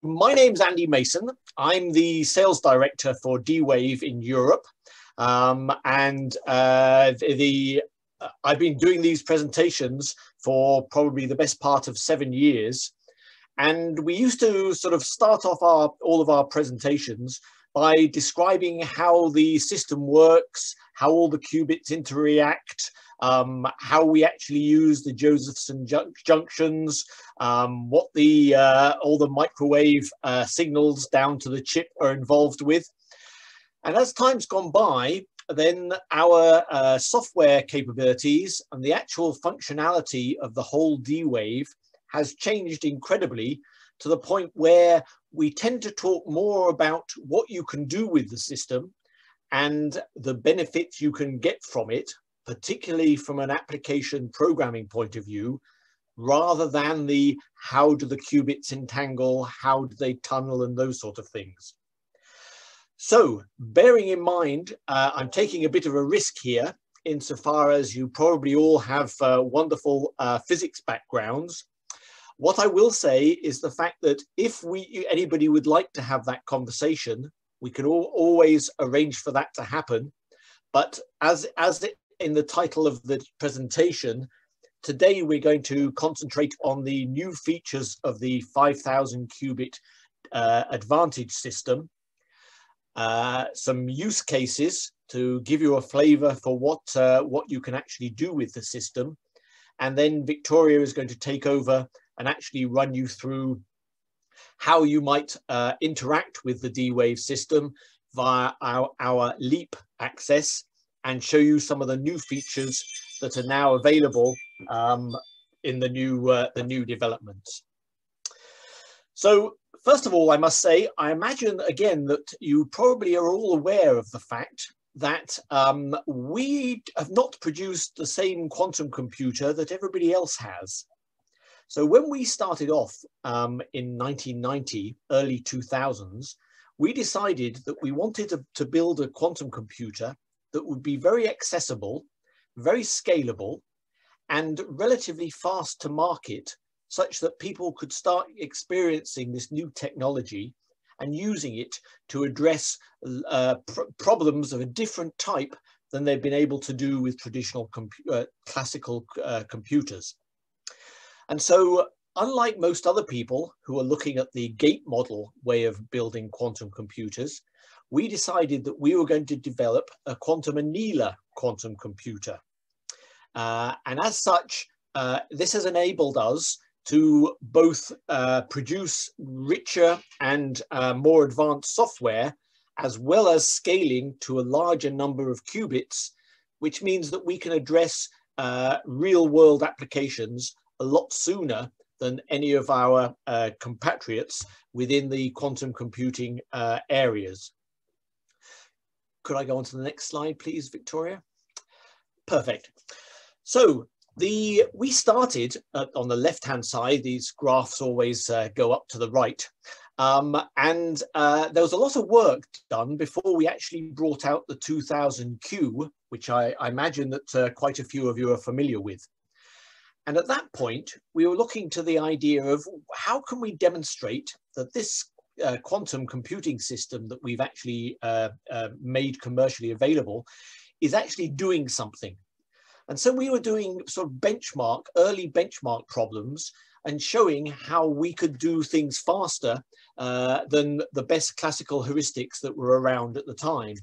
my name's Andy Mason. I'm the sales director for D-Wave in Europe. I've been doing these presentations for probably the best part of 7 years. And we used to sort of start off all of our presentations by describing how the system works, how all the qubits interact, how we actually use the Josephson junctions, what all the microwave signals down to the chip are involved with. And as time's gone by, then our software capabilities and the actual functionality of the whole D-Wave has changed incredibly, to the point where we tend to talk more about what you can do with the system and the benefits you can get from it, particularly from an application programming point of view, rather than the how do the qubits entangle, how do they tunnel, and those sort of things. So bearing in mind, I'm taking a bit of a risk here, insofar as you probably all have wonderful physics backgrounds. What I will say is the fact that if anybody would like to have that conversation, we can always arrange for that to happen. But as in the title of the presentation, today we're going to concentrate on the new features of the 5,000 qubit advantage system, some use cases to give you a flavor for what you can actually do with the system. And then Victoria is going to take over and actually run you through how you might interact with the D-Wave system via our LEAP access, and show you some of the new features that are now available in the new developments. So first of all, I must say, I imagine again that you probably are all aware of the fact that we have not produced the same quantum computer that everybody else has. So when we started off in 1990, early 2000s, we decided that we wanted to build a quantum computer that would be very accessible, very scalable, and relatively fast to market, such that people could start experiencing this new technology and using it to address problems of a different type than they've been able to do with traditional classical computers. And so, unlike most other people who are looking at the gate model way of building quantum computers, we decided that we were going to develop a quantum annealer quantum computer. And as such, this has enabled us to both produce richer and more advanced software, as well as scaling to a larger number of qubits, which means that we can address real-world applications a lot sooner than any of our compatriots within the quantum computing areas. Could I go on to the next slide, please, Victoria? Perfect. So we started on the left-hand side. These graphs always go up to the right. There was a lot of work done before we actually brought out the 2000Q, which I imagine that quite a few of you are familiar with. And at that point, we were looking to the idea of how can we demonstrate that this quantum computing system that we've actually made commercially available is actually doing something. And so we were doing sort of early benchmark problems and showing how we could do things faster than the best classical heuristics that were around at the time.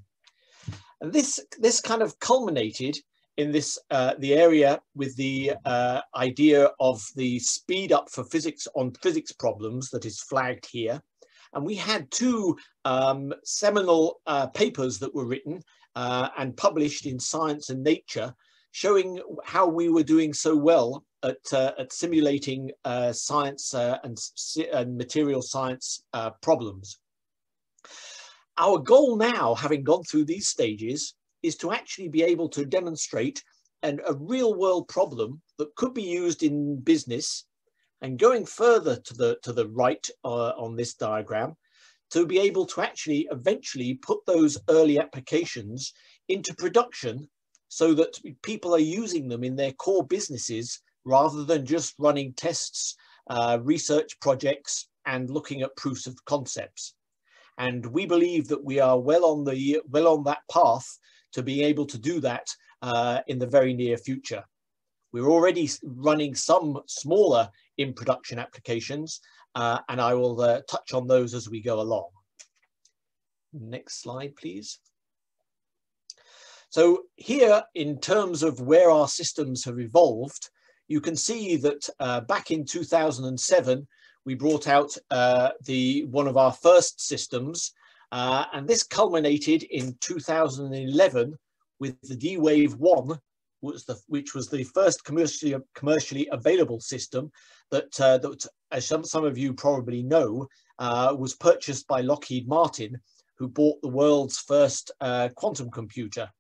And this kind of culminated in this the area with the idea of the speed up for physics on physics problems that is flagged here. And we had two seminal papers that were written and published in Science and Nature, showing how we were doing so well at simulating science and material science problems. Our goal now, having gone through these stages, is to actually be able to demonstrate a real world problem that could be used in business, and going further to the right on this diagram, to be able to actually eventually put those early applications into production so that people are using them in their core businesses rather than just running tests, research projects, and looking at proofs of concepts. And we believe that we are well on that path to being able to do that in the very near future. We're already running some smaller in production applications, and I will touch on those as we go along. Next slide, please. So here, in terms of where our systems have evolved, you can see that back in 2007, we brought out one of our first systems, and this culminated in 2011 with the D-Wave 1, which was the first commercially available system that as some of you probably know, was purchased by Lockheed Martin, who bought the world's first quantum computer.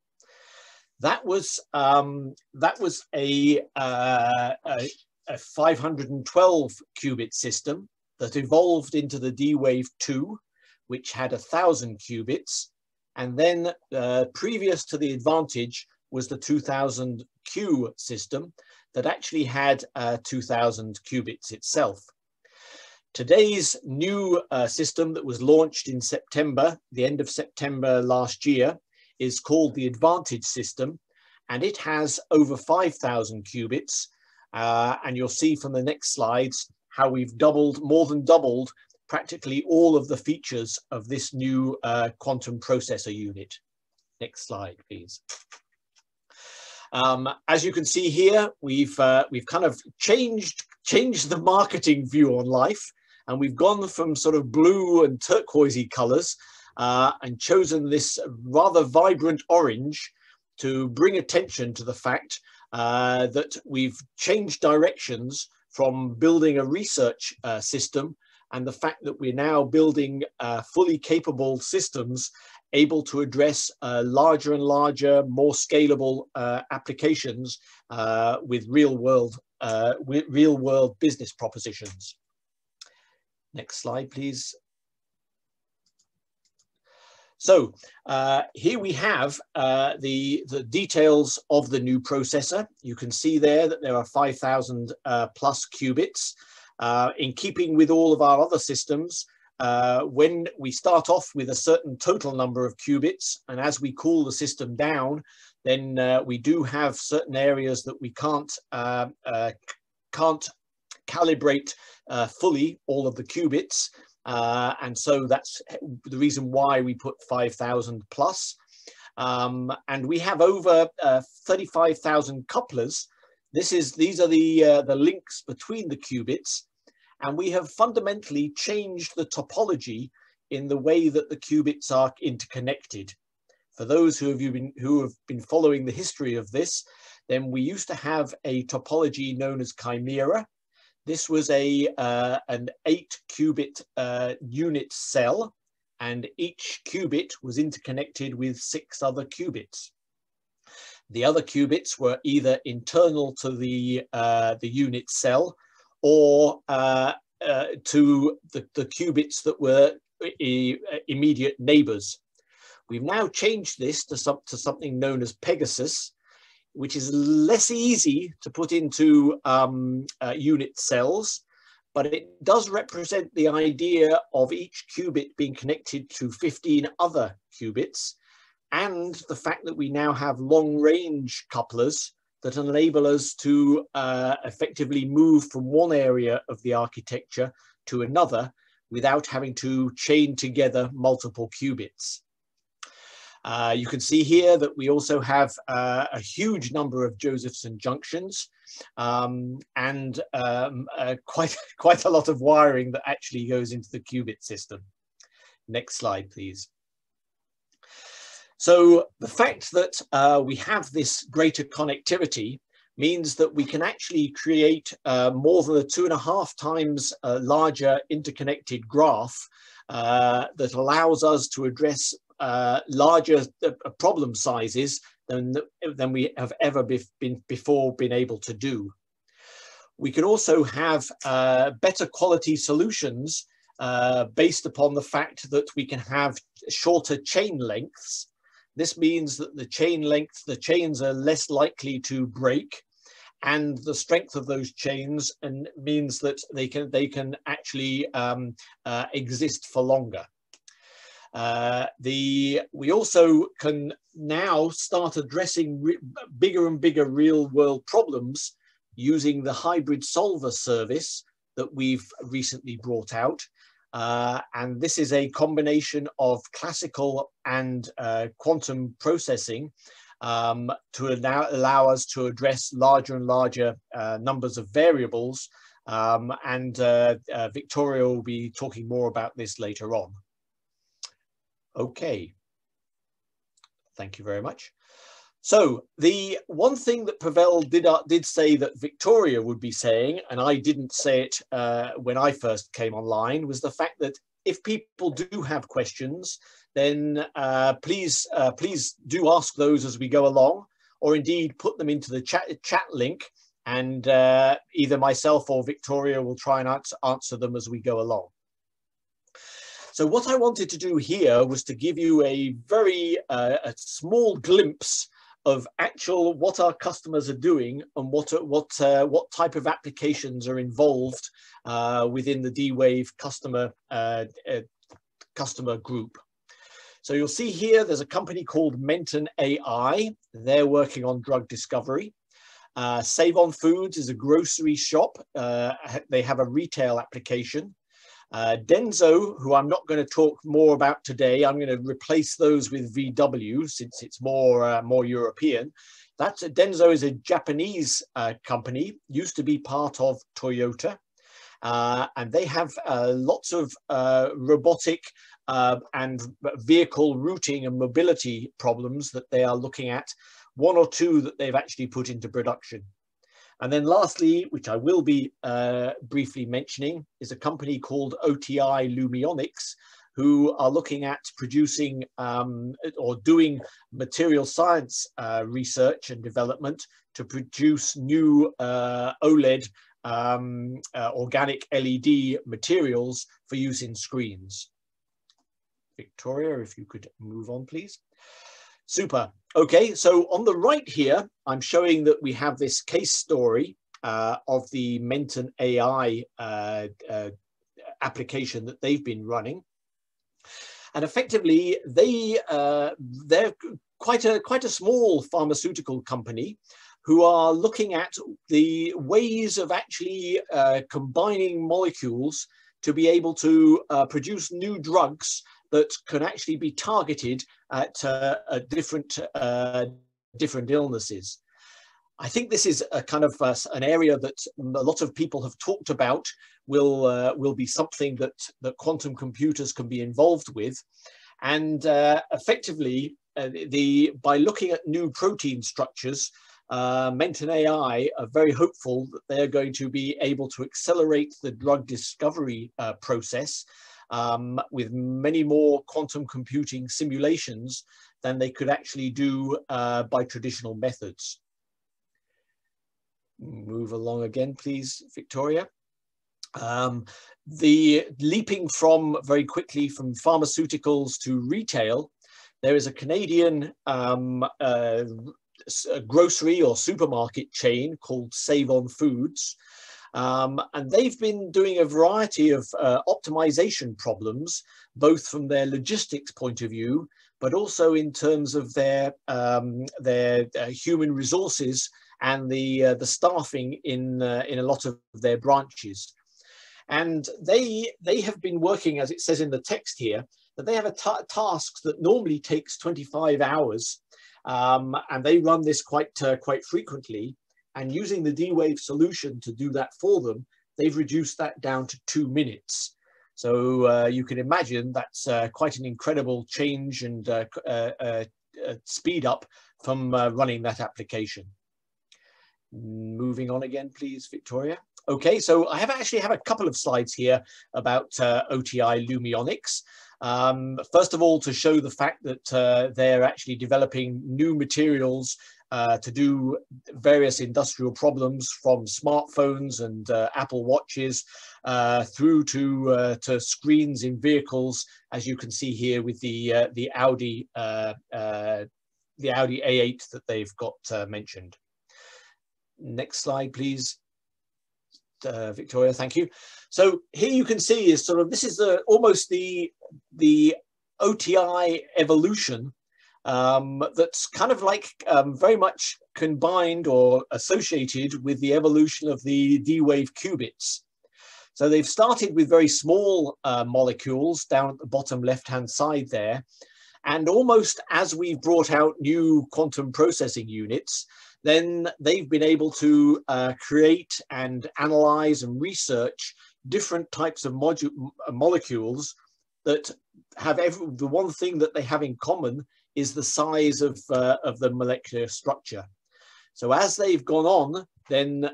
That was a 512 qubit system that evolved into the D-Wave 2, which had 1,000 qubits, and then previous to the Advantage was the 2000 Q system that actually had 2000 qubits itself. Today's new system that was launched in September, the end of September last year, is called the Advantage system, and it has over 5,000 qubits. And you'll see from the next slides how we've more than doubled practically all of the features of this new quantum processor unit. Next slide, please. As you can see here, we've kind of changed the marketing view on life, and we've gone from sort of blue and turquoisey colors and chosen this rather vibrant orange to bring attention to the fact that we've changed directions from building a research system, and the fact that we're now building fully capable systems able to address larger and larger, more scalable applications with real world business propositions. Next slide, please. So here we have the details of the new processor. You can see there that there are 5,000 plus qubits. In keeping with all of our other systems, when we start off with a certain total number of qubits, and as we cool the system down, then we do have certain areas that we can't calibrate fully all of the qubits. And so that's the reason why we put 5,000 plus. And we have over 35,000 couplers. These are the links between the qubits, and we have fundamentally changed the topology in the way that the qubits are interconnected. For those who have been following the history of this, then we used to have a topology known as chimera. This was an 8-qubit unit cell, and each qubit was interconnected with 6 other qubits. The other qubits were either internal to the unit cell or to the qubits that were immediate neighbors. We've now changed this to something known as Pegasus, which is less easy to put into unit cells, but it does represent the idea of each qubit being connected to 15 other qubits, and the fact that we now have long-range couplers that enable us to effectively move from one area of the architecture to another without having to chain together multiple qubits. You can see here that we also have a huge number of Josephson junctions and quite a lot of wiring that actually goes into the qubit system. Next slide, please. So the fact that we have this greater connectivity means that we can actually create more than a 2.5 times larger interconnected graph that allows us to address larger problem sizes than we have ever been able to do. We can also have better quality solutions based upon the fact that we can have shorter chain lengths. This means that the chains are less likely to break, and the strength of those chains and means that they can actually exist for longer. We also can now start addressing bigger and bigger real world problems using the hybrid solver service that we've recently brought out. And this is a combination of classical and quantum processing to allow us to address larger and larger numbers of variables. Victoria will be talking more about this later on. Okay, thank you very much. So the one thing that Pavel did say that Victoria would be saying, and I didn't say it when I first came online, was the fact that if people do have questions, then please do ask those as we go along, or indeed put them into the chat link, and either myself or Victoria will try and answer them as we go along. So what I wanted to do here was to give you a very a small glimpse of actual what our customers are doing and what type of applications are involved within the D-Wave customer group. So you'll see here there's a company called Menton AI. They're working on drug discovery. Save On Foods is a grocery shop. They have a retail application. Denso, who I'm not going to talk more about today, I'm going to replace those with VW since it's more European. Denso is a Japanese company, used to be part of Toyota, and they have lots of robotic and vehicle routing and mobility problems that they are looking at, one or two that they've actually put into production. And then lastly, which I will be briefly mentioning, is a company called OTI Lumionics, who are looking at producing or doing material science research and development to produce new OLED organic LED materials for use in screens. Victoria, if you could move on, please. Super. Okay, so on the right here, I'm showing that we have this case story of the Menton AI application that they've been running. And effectively, they're quite a small pharmaceutical company who are looking at the ways of actually combining molecules to be able to produce new drugs that can actually be targeted at different illnesses. I think this is a kind of an area that a lot of people have talked about will be something that quantum computers can be involved with. And effectively, by looking at new protein structures, Menton AI are very hopeful that they're going to be able to accelerate the drug discovery process with many more quantum computing simulations than they could actually do by traditional methods. Move along again, please, Victoria. The leaping very quickly from pharmaceuticals to retail, there is a Canadian grocery or supermarket chain called Save On Foods. And they've been doing a variety of optimization problems, both from their logistics point of view, but also in terms of their human resources and the staffing in a lot of their branches. And they have been working, as it says in the text here, that they have a task that normally takes 25 hours, and they run this quite frequently. And using the D-Wave solution to do that for them, they've reduced that down to 2 minutes. So you can imagine that's quite an incredible change and speed up from running that application. Moving on again, please, Victoria. Okay, so I actually have a couple of slides here about OTI Lumionics. First of all, to show the fact that they're actually developing new materials to do various industrial problems, from smartphones and Apple Watches through to screens in vehicles, as you can see here with the Audi A8 that they've got mentioned. Next slide, please. Victoria, thank you. So here you can see is sort of, this is almost the OTI evolution that's kind of like very much combined or associated with the evolution of the D-Wave qubits. So they've started with very small molecules down at the bottom left-hand side there. And almost as we've brought out new quantum processing units, then they've been able to create and analyze and research different types of molecules that have the one thing that they have in common is the size of the molecular structure. So as they've gone on, then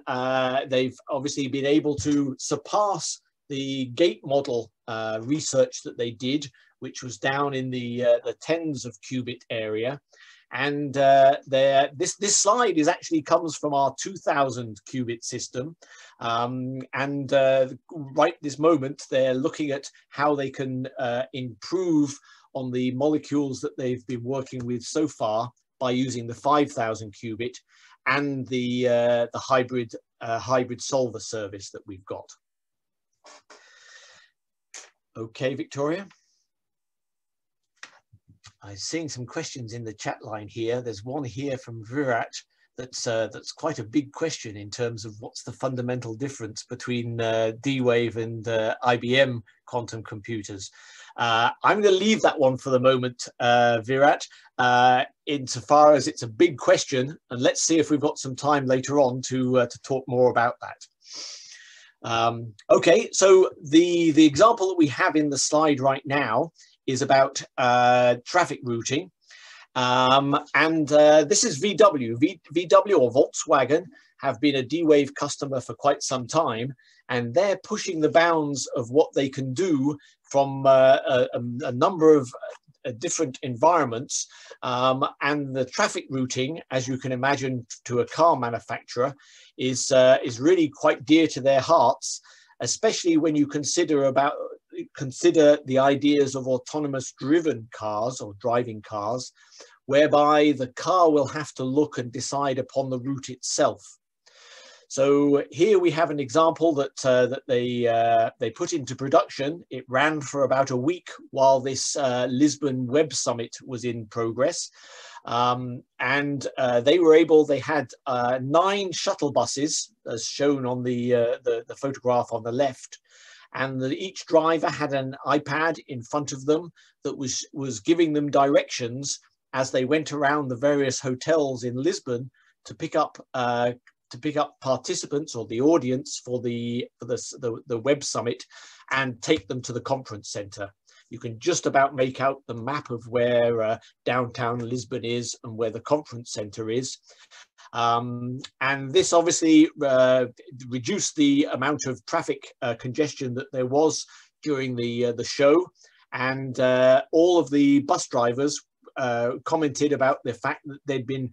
they've obviously been able to surpass the gate model research that they did, which was down in the tens of qubit area. And this slide is actually comes from our 2000 qubit system. Right this moment, they're looking at how they can improve on the molecules that they've been working with so far by using the 5000 qubit and the hybrid solver service that we've got. Okay, Victoria. I'm seeing some questions in the chat line here. There's one here from Virat that's quite a big question in terms of what's the fundamental difference between D-Wave and IBM quantum computers. I'm going to leave that one for the moment, Virat, insofar as it's a big question, and let's see if we've got some time later on to talk more about that. Okay, so the example that we have in the slide right now is about traffic routing. This is VW. VW or Volkswagen have been a D-Wave customer for quite some time, and they're pushing the bounds of what they can do from a number of different environments. And the traffic routing, as you can imagine, to a car manufacturer is really quite dear to their hearts, especially when you consider the ideas of autonomous driven cars or driving cars, whereby the car will have to look and decide upon the route itself. So here we have an example that they put into production. It ran for about a week while this Lisbon Web Summit was in progress. They had 9 shuttle buses, as shown on the photograph on the left. And each driver had an iPad in front of them that was giving them directions as they went around the various hotels in Lisbon to pick up participants or the audience for the Web Summit and take them to the conference center. You can just about make out the map of where downtown Lisbon is and where the conference center is. And this obviously reduced the amount of traffic congestion that there was during the show, and all of the bus drivers commented about the fact that they'd been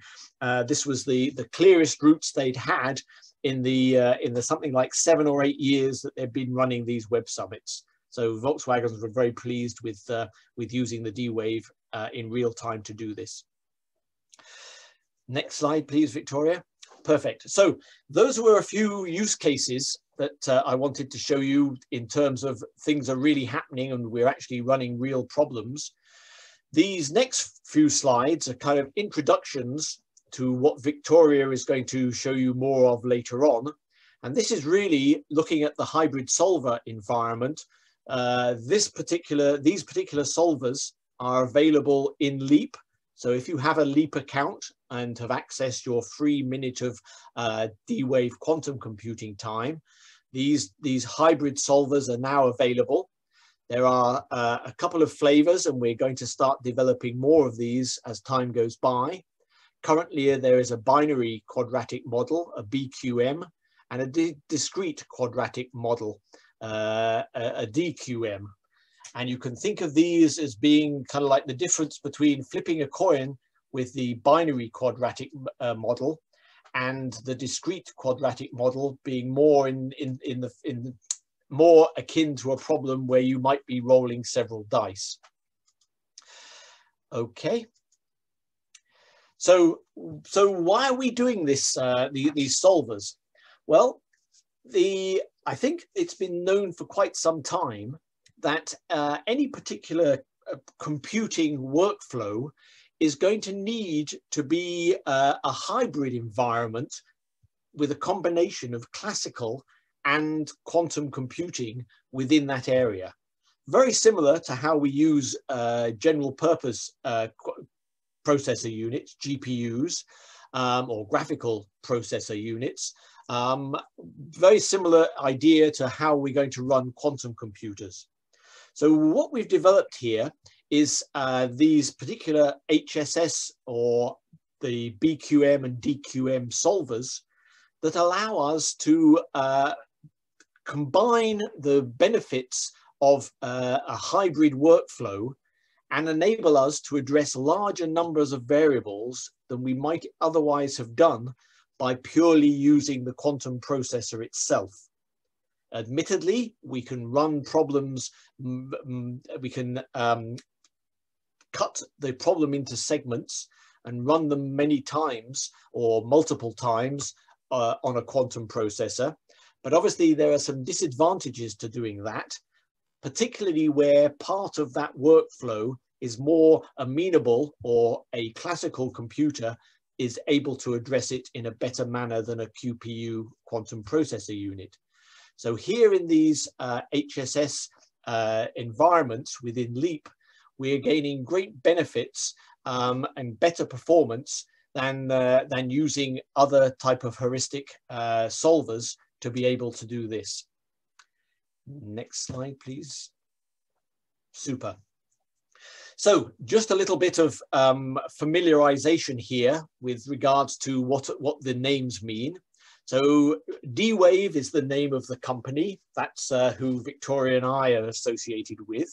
this was the clearest routes they'd had in the something like 7 or 8 years that they've been running these Web Summits. So Volkswagens were very pleased with using the D-Wave in real time to do this. Next slide, please, Victoria. Perfect. So those were a few use cases that I wanted to show you in terms of things are really happening and we're actually running real problems. These next few slides are kind of introductions to what Victoria is going to show you more of later on. And this is really looking at the hybrid solver environment. These particular solvers are available in Leap. So if you have a Leap account and have accessed your free minute of D-Wave quantum computing time, these hybrid solvers are now available. There are a couple of flavors, and we're going to start developing more of these as time goes by. Currently, there is a binary quadratic model, a BQM, and a discrete quadratic model, a DQM. And you can think of these as being kind of like the difference between flipping a coin with the binary quadratic model and the discrete quadratic model being more more akin to a problem where you might be rolling several dice. Okay. So why are we doing this, these solvers? Well, I think it's been known for quite some time that any particular computing workflow is going to need to be a hybrid environment with a combination of classical and quantum computing within that area. Very similar to how we use general purpose processor units, GPUs, or graphical processor units. Very similar idea to how we're going to run quantum computers. So what we've developed here is these particular HSS or the BQM and DQM solvers that allow us to combine the benefits of a hybrid workflow and enable us to address larger numbers of variables than we might otherwise have done by purely using the quantum processor itself. Admittedly, we can run problems, we can cut the problem into segments and run them many times or multiple times on a quantum processor. But obviously there are some disadvantages to doing that, particularly where part of that workflow is more amenable, or a classical computer is able to address it in a better manner than a QPU quantum processor unit. So here in these HSS environments within LEAP, we are gaining great benefits and better performance than using other type of heuristic solvers to be able to do this. Next slide, please. Super. So just a little bit of familiarization here with regards to what the names mean. So D-Wave is the name of the company. That's who Victoria and I are associated with.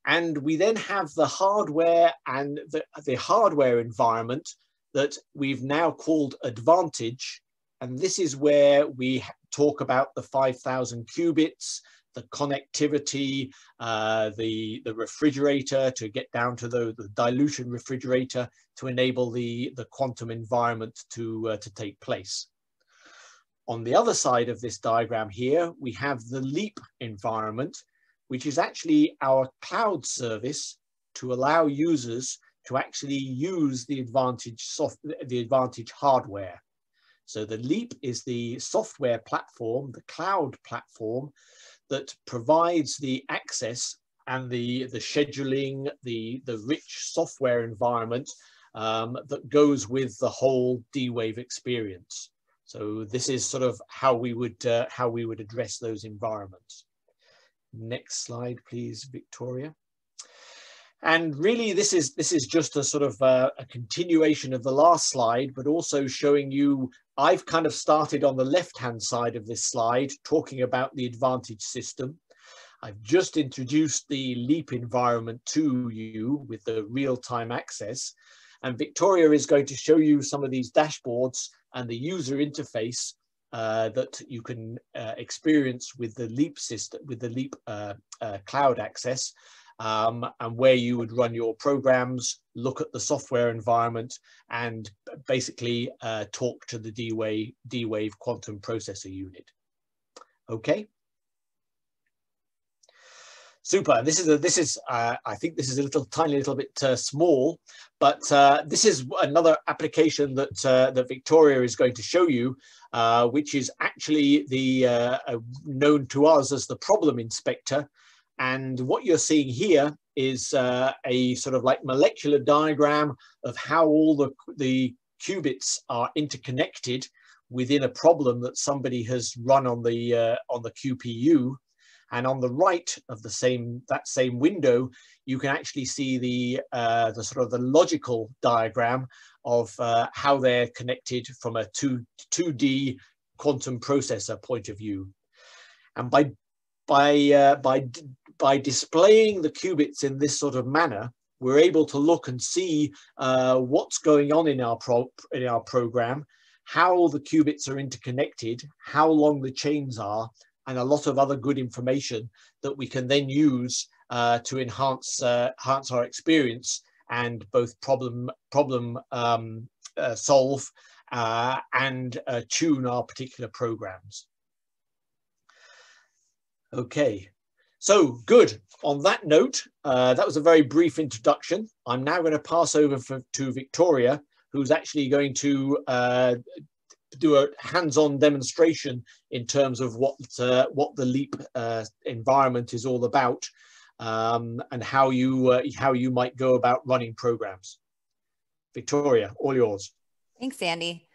And we then have the hardware and the hardware environment that we've now called Advantage. And this is where we talk about the 5,000 qubits, the connectivity, the refrigerator to get down to the dilution refrigerator to enable the quantum environment to take place. On the other side of this diagram here, we have the LEAP environment, which is actually our cloud service to allow users to actually use the Advantage hardware. So the LEAP is the software platform, the cloud platform that provides the access and the scheduling, the rich software environment that goes with the whole D-Wave experience. So this is sort of how we would address those environments. Next slide, please, Victoria. And really, this is just a sort of a continuation of the last slide, but also showing you, I've kind of started on the left-hand side of this slide, talking about the Advantage system. I've just introduced the LEAP environment to you with the real-time access. And Victoria is going to show you some of these dashboards and the user interface that you can experience with the LEAP system, with the LEAP cloud access. And where you would run your programs, look at the software environment, and basically talk to the D-Wave quantum processor unit. Okay. Super. I think this is a tiny little bit small, but this is another application that that Victoria is going to show you, which is actually known to us as the problem inspector. And what you're seeing here is a sort of like molecular diagram of how all the qubits are interconnected within a problem that somebody has run on the QPU. And on the right of that same window, you can actually see the sort of the logical diagram of how they're connected from a 2D quantum processor point of view. And by displaying the qubits in this sort of manner, we're able to look and see what's going on in our program, how the qubits are interconnected, how long the chains are, and a lot of other good information that we can then use to enhance our experience and both problem solve and tune our particular programs. Okay, so good. On that note, that was a very brief introduction. I'm now going to pass over to Victoria, who's actually going to do a hands-on demonstration in terms of what the LEAP environment is all about, and how you might go about running programs. Victoria, all yours. Thanks, Andy.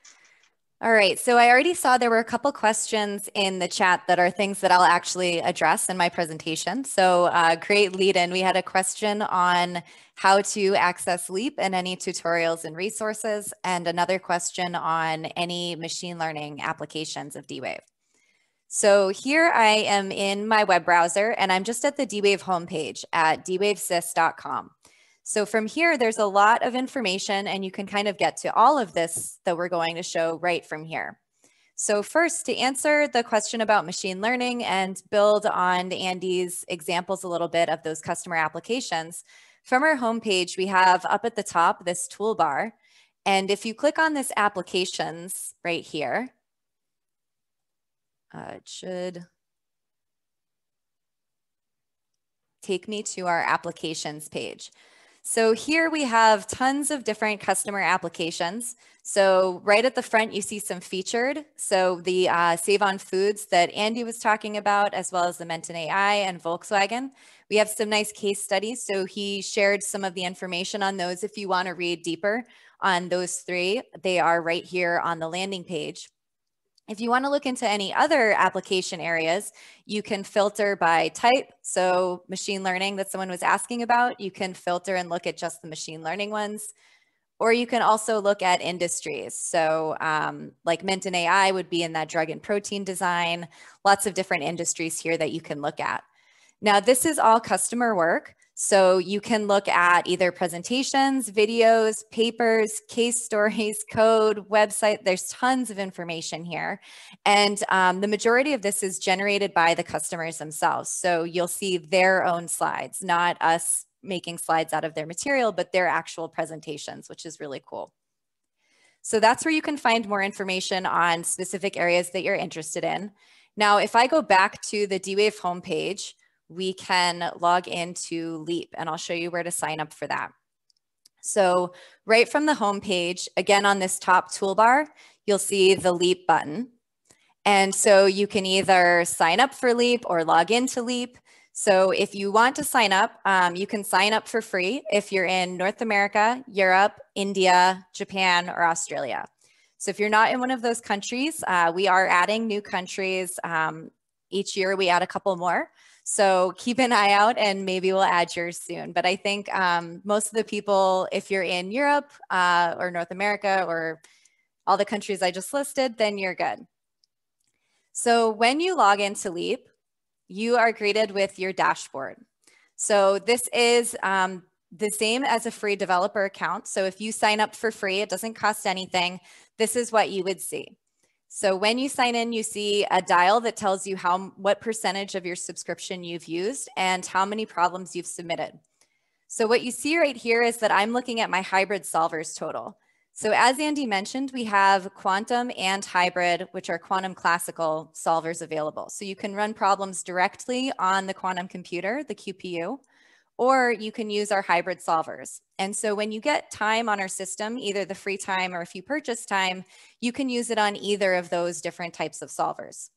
All right, so I already saw there were a couple questions in the chat that are things that I'll actually address in my presentation. So great lead in. We had a question on how to access LEAP and any tutorials and resources, and another question on any machine learning applications of D-Wave. So here I am in my web browser, and I'm just at the D-Wave homepage at dwavesys.com. So from here, there's a lot of information, and you can kind of get to all of this that we're going to show right from here. So first, to answer the question about machine learning and build on Andy's examples a little bit of those customer applications, from our homepage, we have up at the top this toolbar. And if you click on this applications right here, it should take me to our applications page. So here we have tons of different customer applications. So right at the front, you see some featured. So the Save on Foods that Andy was talking about, as well as the Menton AI and Volkswagen. We have some nice case studies. So he shared some of the information on those. If you want to read deeper on those three, they are right here on the landing page. If you want to look into any other application areas, you can filter by type. So machine learning that someone was asking about, you can filter and look at just the machine learning ones. Or you can also look at industries. So like Menton AI would be in that drug and protein design, lots of different industries here that you can look at. Now, this is all customer work. So you can look at either presentations, videos, papers, case stories, code, website. There's tons of information here. And the majority of this is generated by the customers themselves. So you'll see their own slides, not us making slides out of their material, but their actual presentations, which is really cool. So that's where you can find more information on specific areas that you're interested in. Now, if I go back to the D-Wave homepage, we can log into LEAP, and I'll show you where to sign up for that. So right from the home page, again on this top toolbar, you'll see the LEAP button. And so you can either sign up for LEAP or log into LEAP. So if you want to sign up, you can sign up for free if you're in North America, Europe, India, Japan, or Australia. So if you're not in one of those countries, we are adding new countries. Each year we add a couple more. So keep an eye out and maybe we'll add yours soon. But I think most of the people, if you're in Europe or North America or all the countries I just listed, then you're good. So when you log into LEAP, you are greeted with your dashboard. So this is the same as a free developer account. So if you sign up for free, it doesn't cost anything. This is what you would see. So when you sign in, you see a dial that tells you what percentage of your subscription you've used and how many problems you've submitted. So what you see right here is that I'm looking at my hybrid solvers total. So as Andy mentioned, we have quantum and hybrid, which are quantum classical solvers available. So you can run problems directly on the quantum computer, the QPU, or you can use our hybrid solvers. And so when you get time on our system, either the free time or if you purchase time, you can use it on either of those different types of solvers.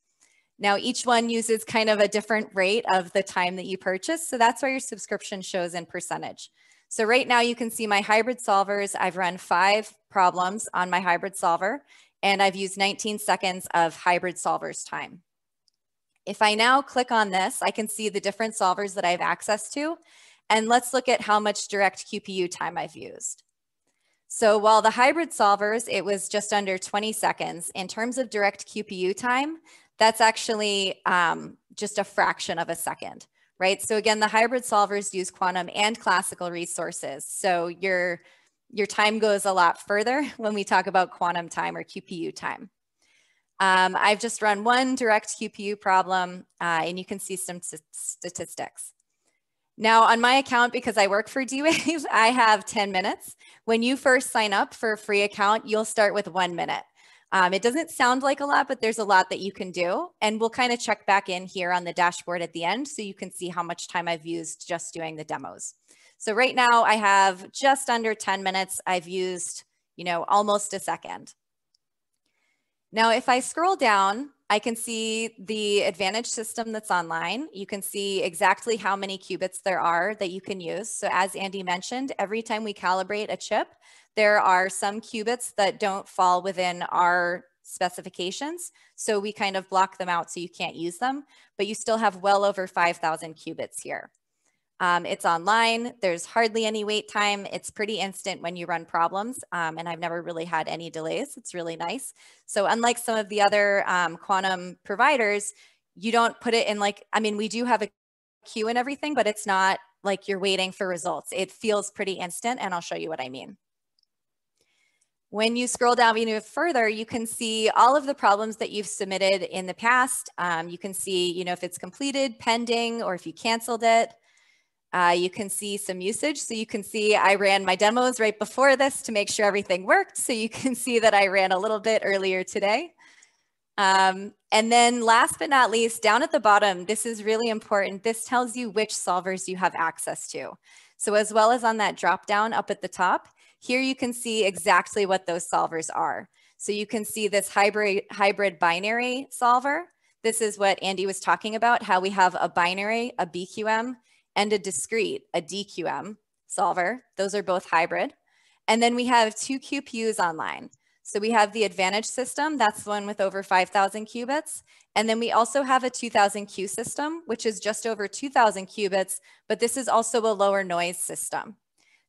Now, each one uses kind of a different rate of the time that you purchase. So that's where your subscription shows in percentage. So right now you can see my hybrid solvers. I've run 5 problems on my hybrid solver, and I've used 19 seconds of hybrid solvers time. If I now click on this, I can see the different solvers that I have access to. And let's look at how much direct QPU time I've used. So while the hybrid solvers, it was just under 20 seconds. In terms of direct QPU time, that's actually just a fraction of a second, right? So again, the hybrid solvers use quantum and classical resources. So your time goes a lot further when we talk about quantum time or QPU time. I've just run one direct QPU problem, and you can see some statistics. Now on my account, because I work for D-Wave, I have 10 minutes. When you first sign up for a free account, you'll start with 1 minute. It doesn't sound like a lot, but there's a lot that you can do. And we'll kind of check back in here on the dashboard at the end so you can see how much time I've used just doing the demos. So right now I have just under 10 minutes. I've used, almost a second. Now, if I scroll down, I can see the Advantage system that's online. You can see exactly how many qubits there are that you can use. So as Andy mentioned, every time we calibrate a chip, there are some qubits that don't fall within our specifications. So we kind of block them out so you can't use them, but you still have well over 5,000 qubits here. It's online. There's hardly any wait time. It's pretty instant when you run problems, and I've never really had any delays. It's really nice. So unlike some of the other quantum providers, you don't put it in we do have a queue and everything, but it's not like you're waiting for results. It feels pretty instant, and I'll show you what I mean. When you scroll down even further, you can see all of the problems that you've submitted in the past. You can see, if it's completed, pending, or if you canceled it. You can see some usage. So you can see I ran my demos right before this to make sure everything worked. So you can see that I ran a little bit earlier today. And then last but not least, down at the bottom, this is really important. This tells you which solvers you have access to. So as well as on that drop down up at the top, here you can see exactly what those solvers are. So you can see this hybrid binary solver. This is what Andy was talking about, how we have a binary, a BQM, and a discrete, a DQM solver. Those are both hybrid. And then we have two QPUs online. So we have the Advantage system, that's the one with over 5,000 qubits. And then we also have a 2000 Q system, which is just over 2,000 qubits, but this is also a lower noise system.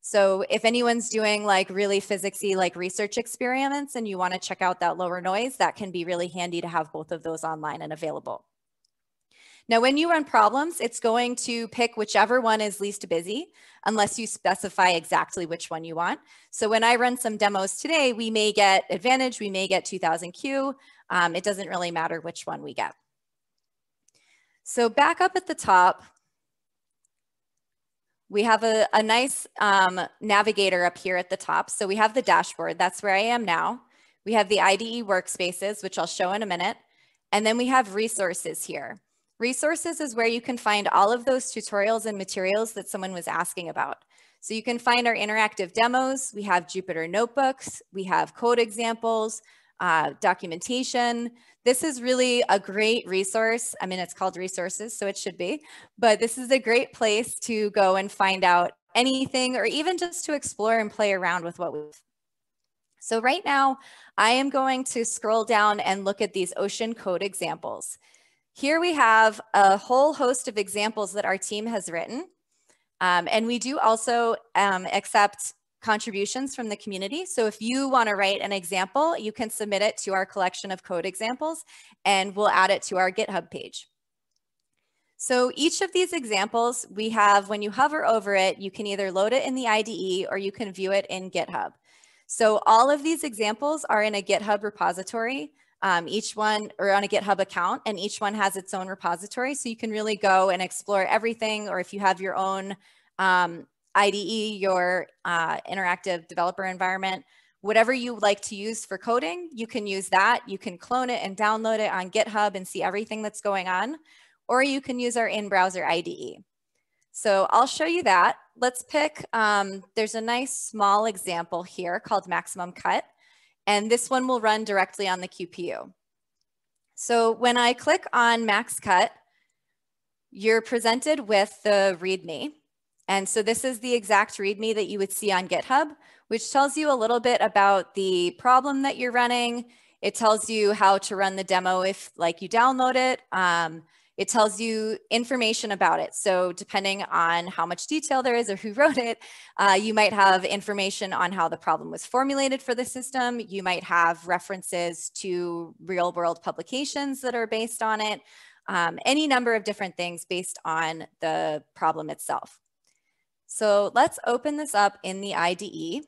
So if anyone's doing really physicsy research experiments and you want to check out that lower noise, that can be really handy to have both of those online and available. Now, when you run problems, it's going to pick whichever one is least busy, unless you specify exactly which one you want. So when I run some demos today, we may get Advantage, we may get 2000 Q. It doesn't really matter which one we get. So back up at the top, we have a nice navigator up here at the top. So we have the dashboard, that's where I am now. We have the IDE workspaces, which I'll show in a minute. And then we have resources here. Resources is where you can find all of those tutorials and materials that someone was asking about. So you can find our interactive demos. We have Jupyter notebooks. We have code examples, documentation. This is really a great resource. I mean, it's called resources, so it should be, but this is a great place to go and find out anything or even just to explore and play around with what we've. So right now, I am going to scroll down and look at these ocean code examples. Here we have a whole host of examples that our team has written. And we do also accept contributions from the community. So if you want to write an example, you can submit it to our collection of code examples and we'll add it to our GitHub page. So each of these examples we have, when you hover over it, you can either load it in the IDE or you can view it in GitHub. So all of these examples are in a GitHub repository. Each one, or on a GitHub account, and each one has its own repository. So you can really go and explore everything, or if you have your own IDE, your interactive developer environment, whatever you like to use for coding, you can use that. You can clone it and download it on GitHub and see everything that's going on, or you can use our in-browser IDE. So I'll show you that. Let's pick, there's a nice small example here called Maximum Cut. And this one will run directly on the QPU. So when I click on Max Cut, you're presented with the README. And so this is the exact README that you would see on GitHub, which tells you a little bit about the problem that you're running. It tells you how to run the demo if you download it. It tells you information about it. So depending on how much detail there is or who wrote it, you might have information on how the problem was formulated for the system. You might have references to real world publications that are based on it, any number of different things based on the problem itself. So let's open this up in the IDE.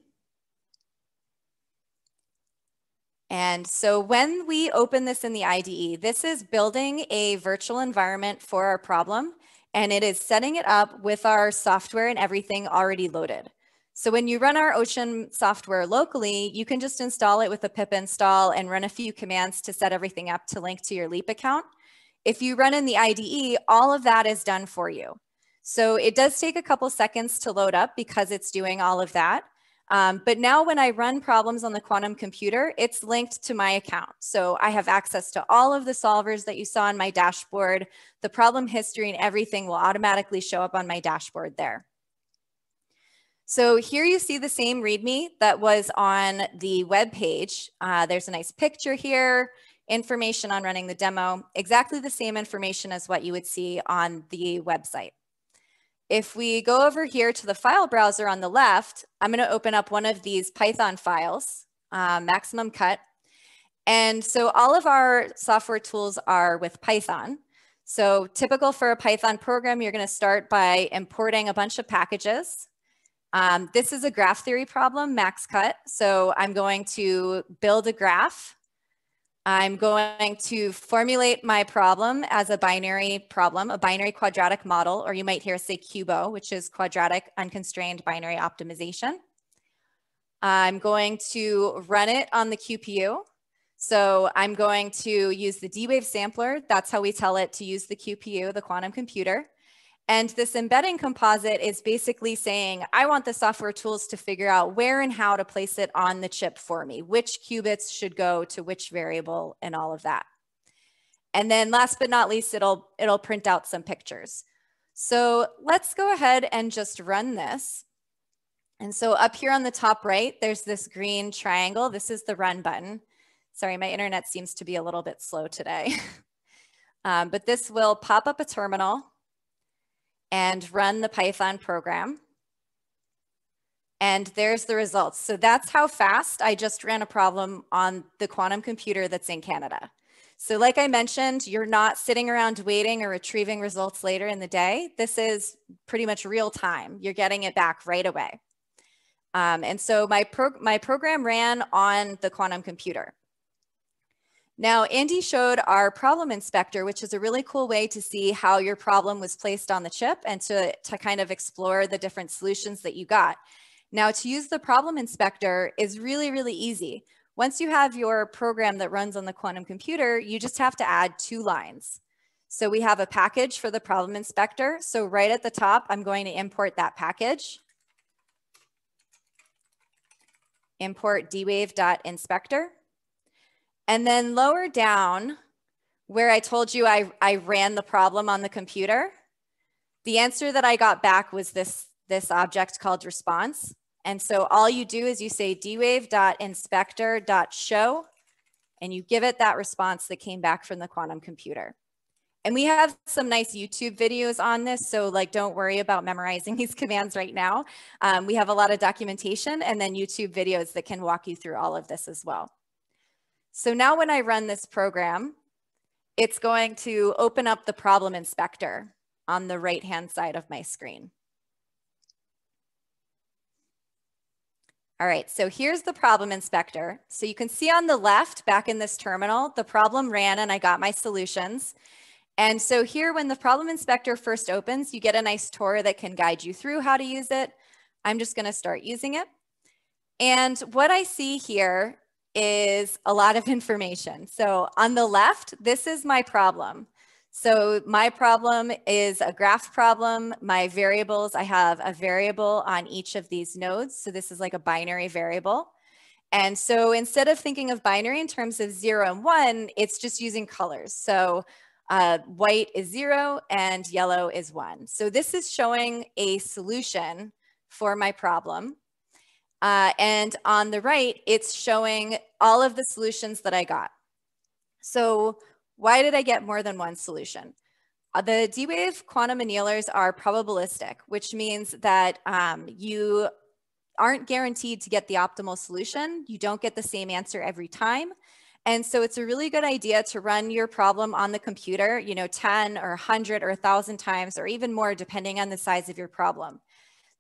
And so when we open this in the IDE, this is building a virtual environment for our problem. and it is setting it up with our software and everything already loaded. So when you run our Ocean software locally, you can just install it with a pip install and run a few commands to set everything up to link to your Leap account. If you run in the IDE, all of that is done for you. So it does take a couple seconds to load up because it's doing all of that. But now when I run problems on the quantum computer, it's linked to my account. So I have access to all of the solvers that you saw on my dashboard. The problem history and everything will automatically show up on my dashboard there. So here you see the same README that was on the web page. There's a nice picture here, information on running the demo, exactly the same information as what you would see on the website. If we go over here to the file browser on the left, I'm going to open up one of these Python files, maximum cut. And so all of our software tools are with Python. So typical for a Python program, you're going to start by importing a bunch of packages. This is a graph theory problem, max cut. So I'm going to build a graph. I'm going to formulate my problem as a binary problem, a binary quadratic model, or you might hear us say QUBO, which is quadratic unconstrained binary optimization. I'm going to run it on the QPU. So I'm going to use the D-Wave sampler. That's how we tell it to use the QPU, the quantum computer. And this embedding composite is basically saying, I want the software tools to figure out where and how to place it on the chip for me, which qubits should go to which variable and all of that. And then last but not least, it'll print out some pictures. So let's go ahead and just run this. And so up here on the top right, there's this green triangle. This is the run button. Sorry, my internet seems to be a little bit slow today. But this will pop up a terminal and run the Python program. And there's the results. So that's how fast I just ran a problem on the quantum computer that's in Canada. So like I mentioned, you're not sitting around waiting or retrieving results later in the day. This is pretty much real time. You're getting it back right away. And so my program ran on the quantum computer. Now, Andy showed our problem inspector, which is a really cool way to see how your problem was placed on the chip and to kind of explore the different solutions that you got. Now, to use the problem inspector is really, really easy. Once you have your program that runs on the quantum computer, you just have to add 2 lines. So we have a package for the problem inspector. So right at the top, I'm going to import that package. Import dwave.inspector. And then lower down, where I told you I ran the problem on the computer, the answer that I got back was this object called response. And so all you do is you say dwave.inspector.show, and you give it that response that came back from the quantum computer. And we have some nice YouTube videos on this, so like don't worry about memorizing these commands right now. We have a lot of documentation and then YouTube videos that can walk you through all of this as well. So now when I run this program, it's going to open up the problem inspector on the right-hand side of my screen. All right, so here's the problem inspector. So you can see on the left, back in this terminal, the problem ran and I got my solutions. And so here, when the problem inspector first opens, you get a nice tour that can guide you through how to use it. I'm just gonna start using it. And what I see here is a lot of information. So on the left, this is my problem. So my problem is a graph problem. My variables, I have a variable on each of these nodes. So this is like a binary variable. And so instead of thinking of binary in terms of 0 and 1, it's just using colors. So white is 0 and yellow is 1. So this is showing a solution for my problem. And on the right, it's showing all of the solutions that I got. So why did I get more than one solution? The D-Wave quantum annealers are probabilistic, which means that you aren't guaranteed to get the optimal solution. You don't get the same answer every time. And so it's a really good idea to run your problem on the computer, 10 or 100 or 1,000 times, or even more, depending on the size of your problem.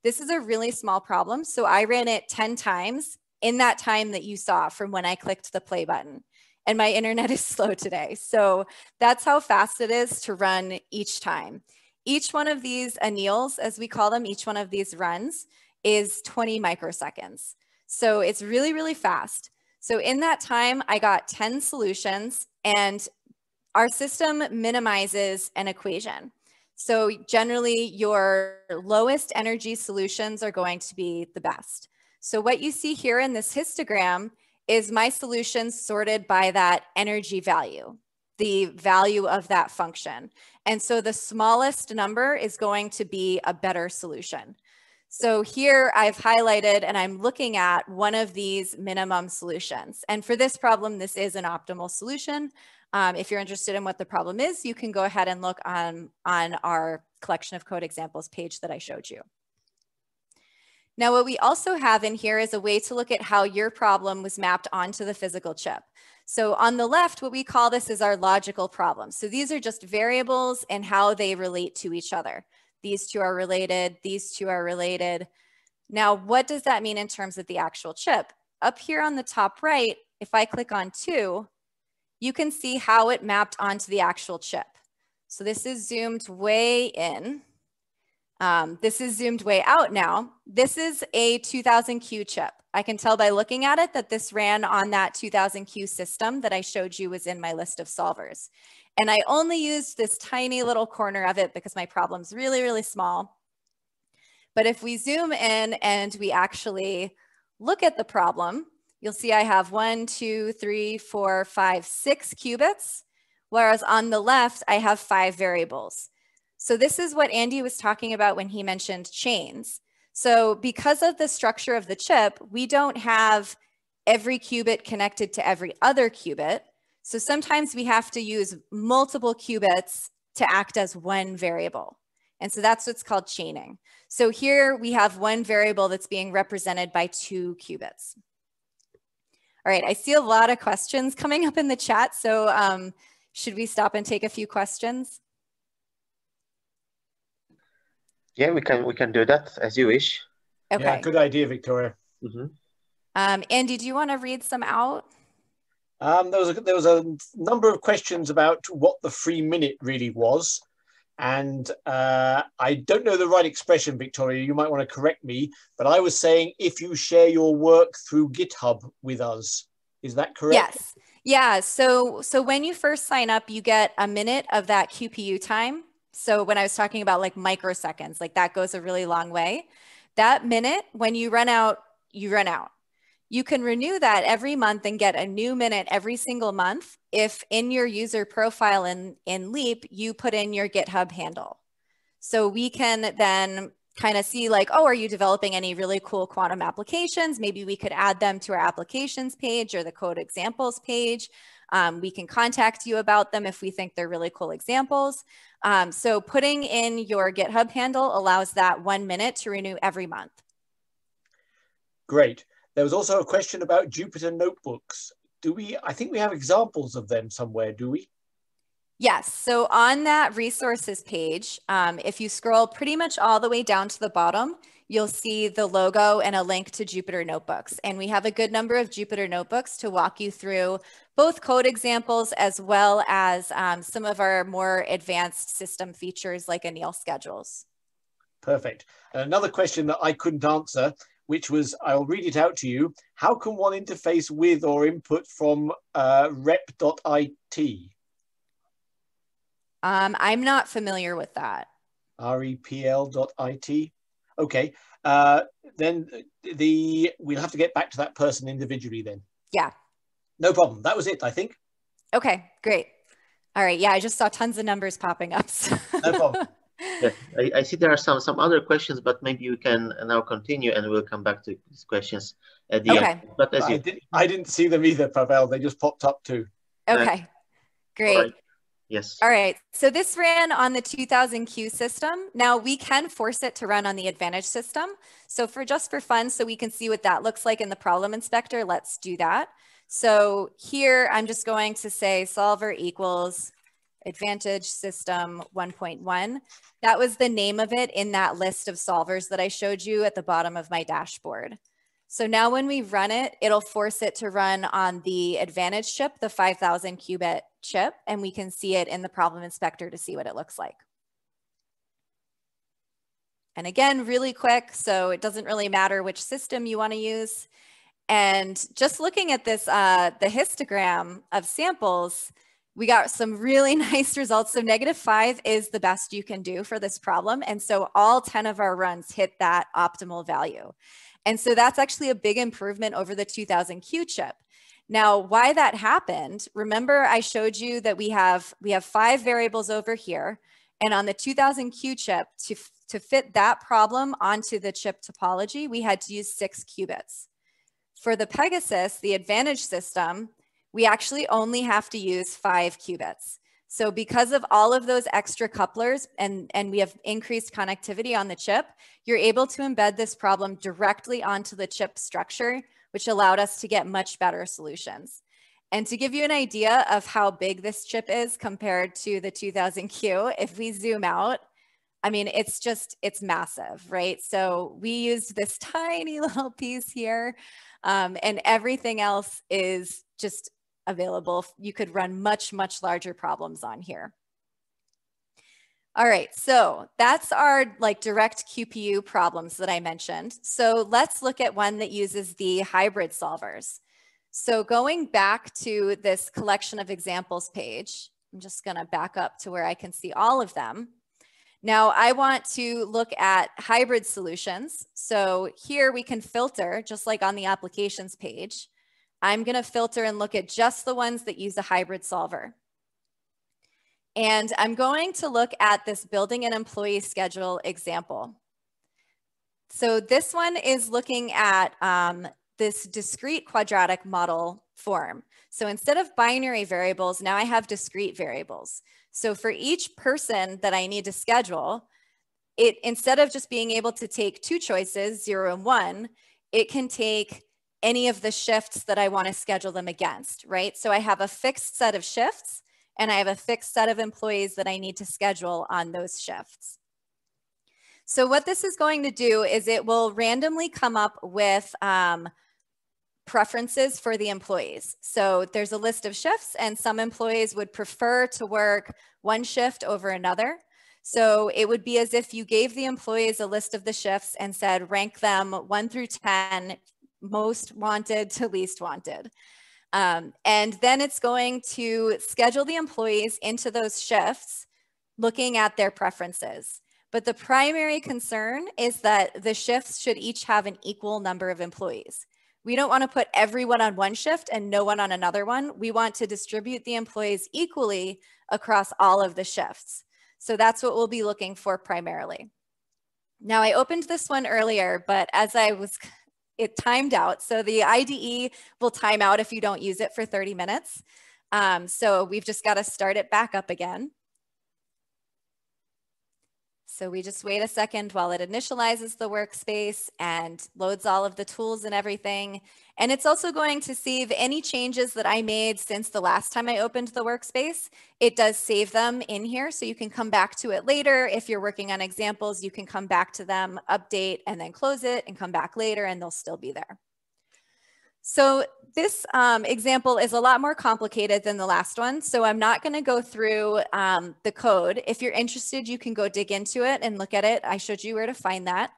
This is a really small problem, so I ran it 10 times in that time that you saw from when I clicked the play button. And my internet is slow today, so that's how fast it is to run each time. Each one of these anneals, as we call them, each one of these runs is 20 microseconds. So it's really, really fast. So in that time, I got 10 solutions, and our system minimizes an equation. So generally, your lowest energy solutions are going to be the best. So what you see here in this histogram is my solutions sorted by that energy value, the value of that function. And so the smallest number is going to be a better solution. So here I've highlighted and I'm looking at one of these minimum solutions. And for this problem, this is an optimal solution. If you're interested in what the problem is, you can go ahead and look on our collection of code examples page that I showed you. Now, what we also have in here is a way to look at how your problem was mapped onto the physical chip. So on the left, what we call this is our logical problem. So these are just variables and how they relate to each other. These two are related, these two are related. Now, what does that mean in terms of the actual chip? Up here on the top right, if I click on 2, you can see how it mapped onto the actual chip. So this is zoomed way in. This is zoomed way out now. This is a 2000Q chip. I can tell by looking at it that this ran on that 2000Q system that I showed you was in my list of solvers. And I only used this tiny little corner of it because my problem's really, really small. But if we zoom in and we actually look at the problem, you'll see I have 1, 2, 3, 4, 5, 6 qubits, whereas on the left, I have 5 variables. So this is what Andy was talking about when he mentioned chains. So because of the structure of the chip, we don't have every qubit connected to every other qubit. So sometimes we have to use multiple qubits to act as one variable. And so that's what's called chaining. So here we have one variable that's being represented by 2 qubits. All right, I see a lot of questions coming up in the chat. So should we stop and take a few questions? Yeah, we can do that as you wish. Okay. Yeah, good idea, Victoria. Mm-hmm. Andy, do you want to read some out? There was a number of questions about what the free minute really was. And I don't know the right expression, Victoria, you might want to correct me, but I was saying if you share your work through GitHub with us. Is that correct? Yes. Yeah. So when you first sign up, you get a minute of that QPU time. So when I was talking about like microseconds, like that goes a really long way. That minute, when you run out, you run out. You can renew that every month and get a new minute every single month if in your user profile in Leap, you put in your GitHub handle. So we can then kind of see like, oh, are you developing any really cool quantum applications? Maybe we could add them to our applications page or the code examples page. We can contact you about them if we think they're really cool examples. So putting in your GitHub handle allows that 1 minute to renew every month. Great. There was also a question about Jupyter notebooks. I think we have examples of them somewhere, do we? Yes, so on that resources page, if you scroll pretty much all the way down to the bottom, you'll see the logo and a link to Jupyter Notebooks. And we have a good number of Jupyter Notebooks to walk you through both code examples as well as some of our more advanced system features like anneal schedules. Perfect. And another question that I couldn't answer, which was, I'll read it out to you. How can one interface with or input from rep.it? I'm not familiar with that. repl.it. Okay. Then we'll have to get back to that person individually then. Yeah. No problem. That was it, I think. Okay, great. All right. Yeah, I just saw tons of numbers popping up. So. No problem. Yeah, I see there are some other questions, but maybe we can now continue and we'll come back to these questions at the end. But as I didn't see them either, Pavel. They just popped up too. Okay, great. Right. Yes. All right. So this ran on the 2000Q system. Now we can force it to run on the Advantage system. So just for fun, so we can see what that looks like in the problem inspector, let's do that. So here I'm just going to say solver equals Advantage system 1.1. That was the name of it in that list of solvers that I showed you at the bottom of my dashboard. So now when we run it, it'll force it to run on the Advantage chip, the 5000 qubit chip, and we can see it in the problem inspector to see what it looks like. And again, really quick, so it doesn't really matter which system you want to use. And just looking at this, the histogram of samples, we got some really nice results. So -5 is the best you can do for this problem. And so all 10 of our runs hit that optimal value. And so that's actually a big improvement over the 2000Q chip. Now, why that happened, remember I showed you that we have 5 variables over here. And on the 2000Q chip, to fit that problem onto the chip topology, we had to use 6 qubits. For the Pegasus, the Advantage system, we actually only have to use 5 qubits. So because of all of those extra couplers and we have increased connectivity on the chip, you're able to embed this problem directly onto the chip structure, which allowed us to get much better solutions. And to give you an idea of how big this chip is compared to the 2000Q, if we zoom out, I mean, it's massive, right? So we used this tiny little piece here, and everything else is just available. You could run much, much larger problems on here. All right, so that's our direct QPU problems that I mentioned. So let's look at one that uses the hybrid solvers. So going back to this collection of examples page, I'm just gonna back up to where I can see all of them. Now I want to look at hybrid solutions. So here we can filter, just like on the applications page. I'm gonna filter and look at just the ones that use a hybrid solver. And I'm going to look at this building an employee schedule example. So this one is looking at this discrete quadratic model form. So instead of binary variables, now I have discrete variables. So for each person that I need to schedule, instead of just being able to take 2 choices, 0 and 1, it can take any of the shifts that I want to schedule them against, right? So I have a fixed set of shifts and I have a fixed set of employees that I need to schedule on those shifts. So what this is going to do is it will randomly come up with preferences for the employees. So there's a list of shifts and some employees would prefer to work one shift over another. So it would be as if you gave the employees a list of the shifts and said, rank them 1 through 10, most wanted to least wanted. And then it's going to schedule the employees into those shifts, looking at their preferences. But the primary concern is that the shifts should each have an equal number of employees. We don't want to put everyone on one shift and no one on another one. We want to distribute the employees equally across all of the shifts. So that's what we'll be looking for primarily. Now I opened this one earlier, but as it timed out. So the IDE will time out if you don't use it for 30 minutes. So we've just got to start it back up again. So we just wait a second while it initializes the workspace and loads all of the tools and everything. And it's also going to save any changes that I made since the last time I opened the workspace. It does save them in here, so you can come back to it later. If you're working on examples, you can come back to them, update, and then close it and come back later and they'll still be there. So this example is a lot more complicated than the last one. So I'm not going to go through the code. If you're interested, you can go dig into it and look at it. I showed you where to find that.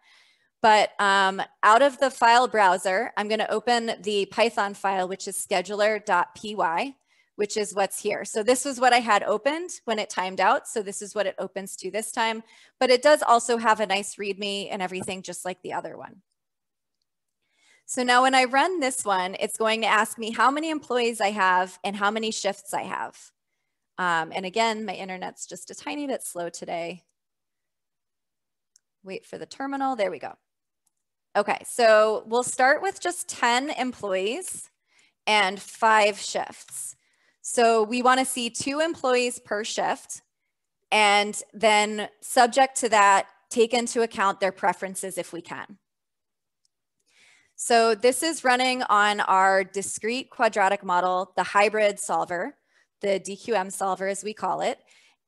But out of the file browser, I'm going to open the Python file, which is scheduler.py, which is what's here. So this was what I had opened when it timed out. So this is what it opens to this time. But it does also have a nice README and everything just like the other one. So now when I run this one, it's going to ask me how many employees I have and how many shifts I have. And again, my internet's just a tiny bit slow today. Wait for the terminal. There we go. Okay, so we'll start with just 10 employees and 5 shifts. So we want to see 2 employees per shift. And then subject to that, take into account their preferences if we can. So this is running on our discrete quadratic model, the hybrid solver, the DQM solver as we call it.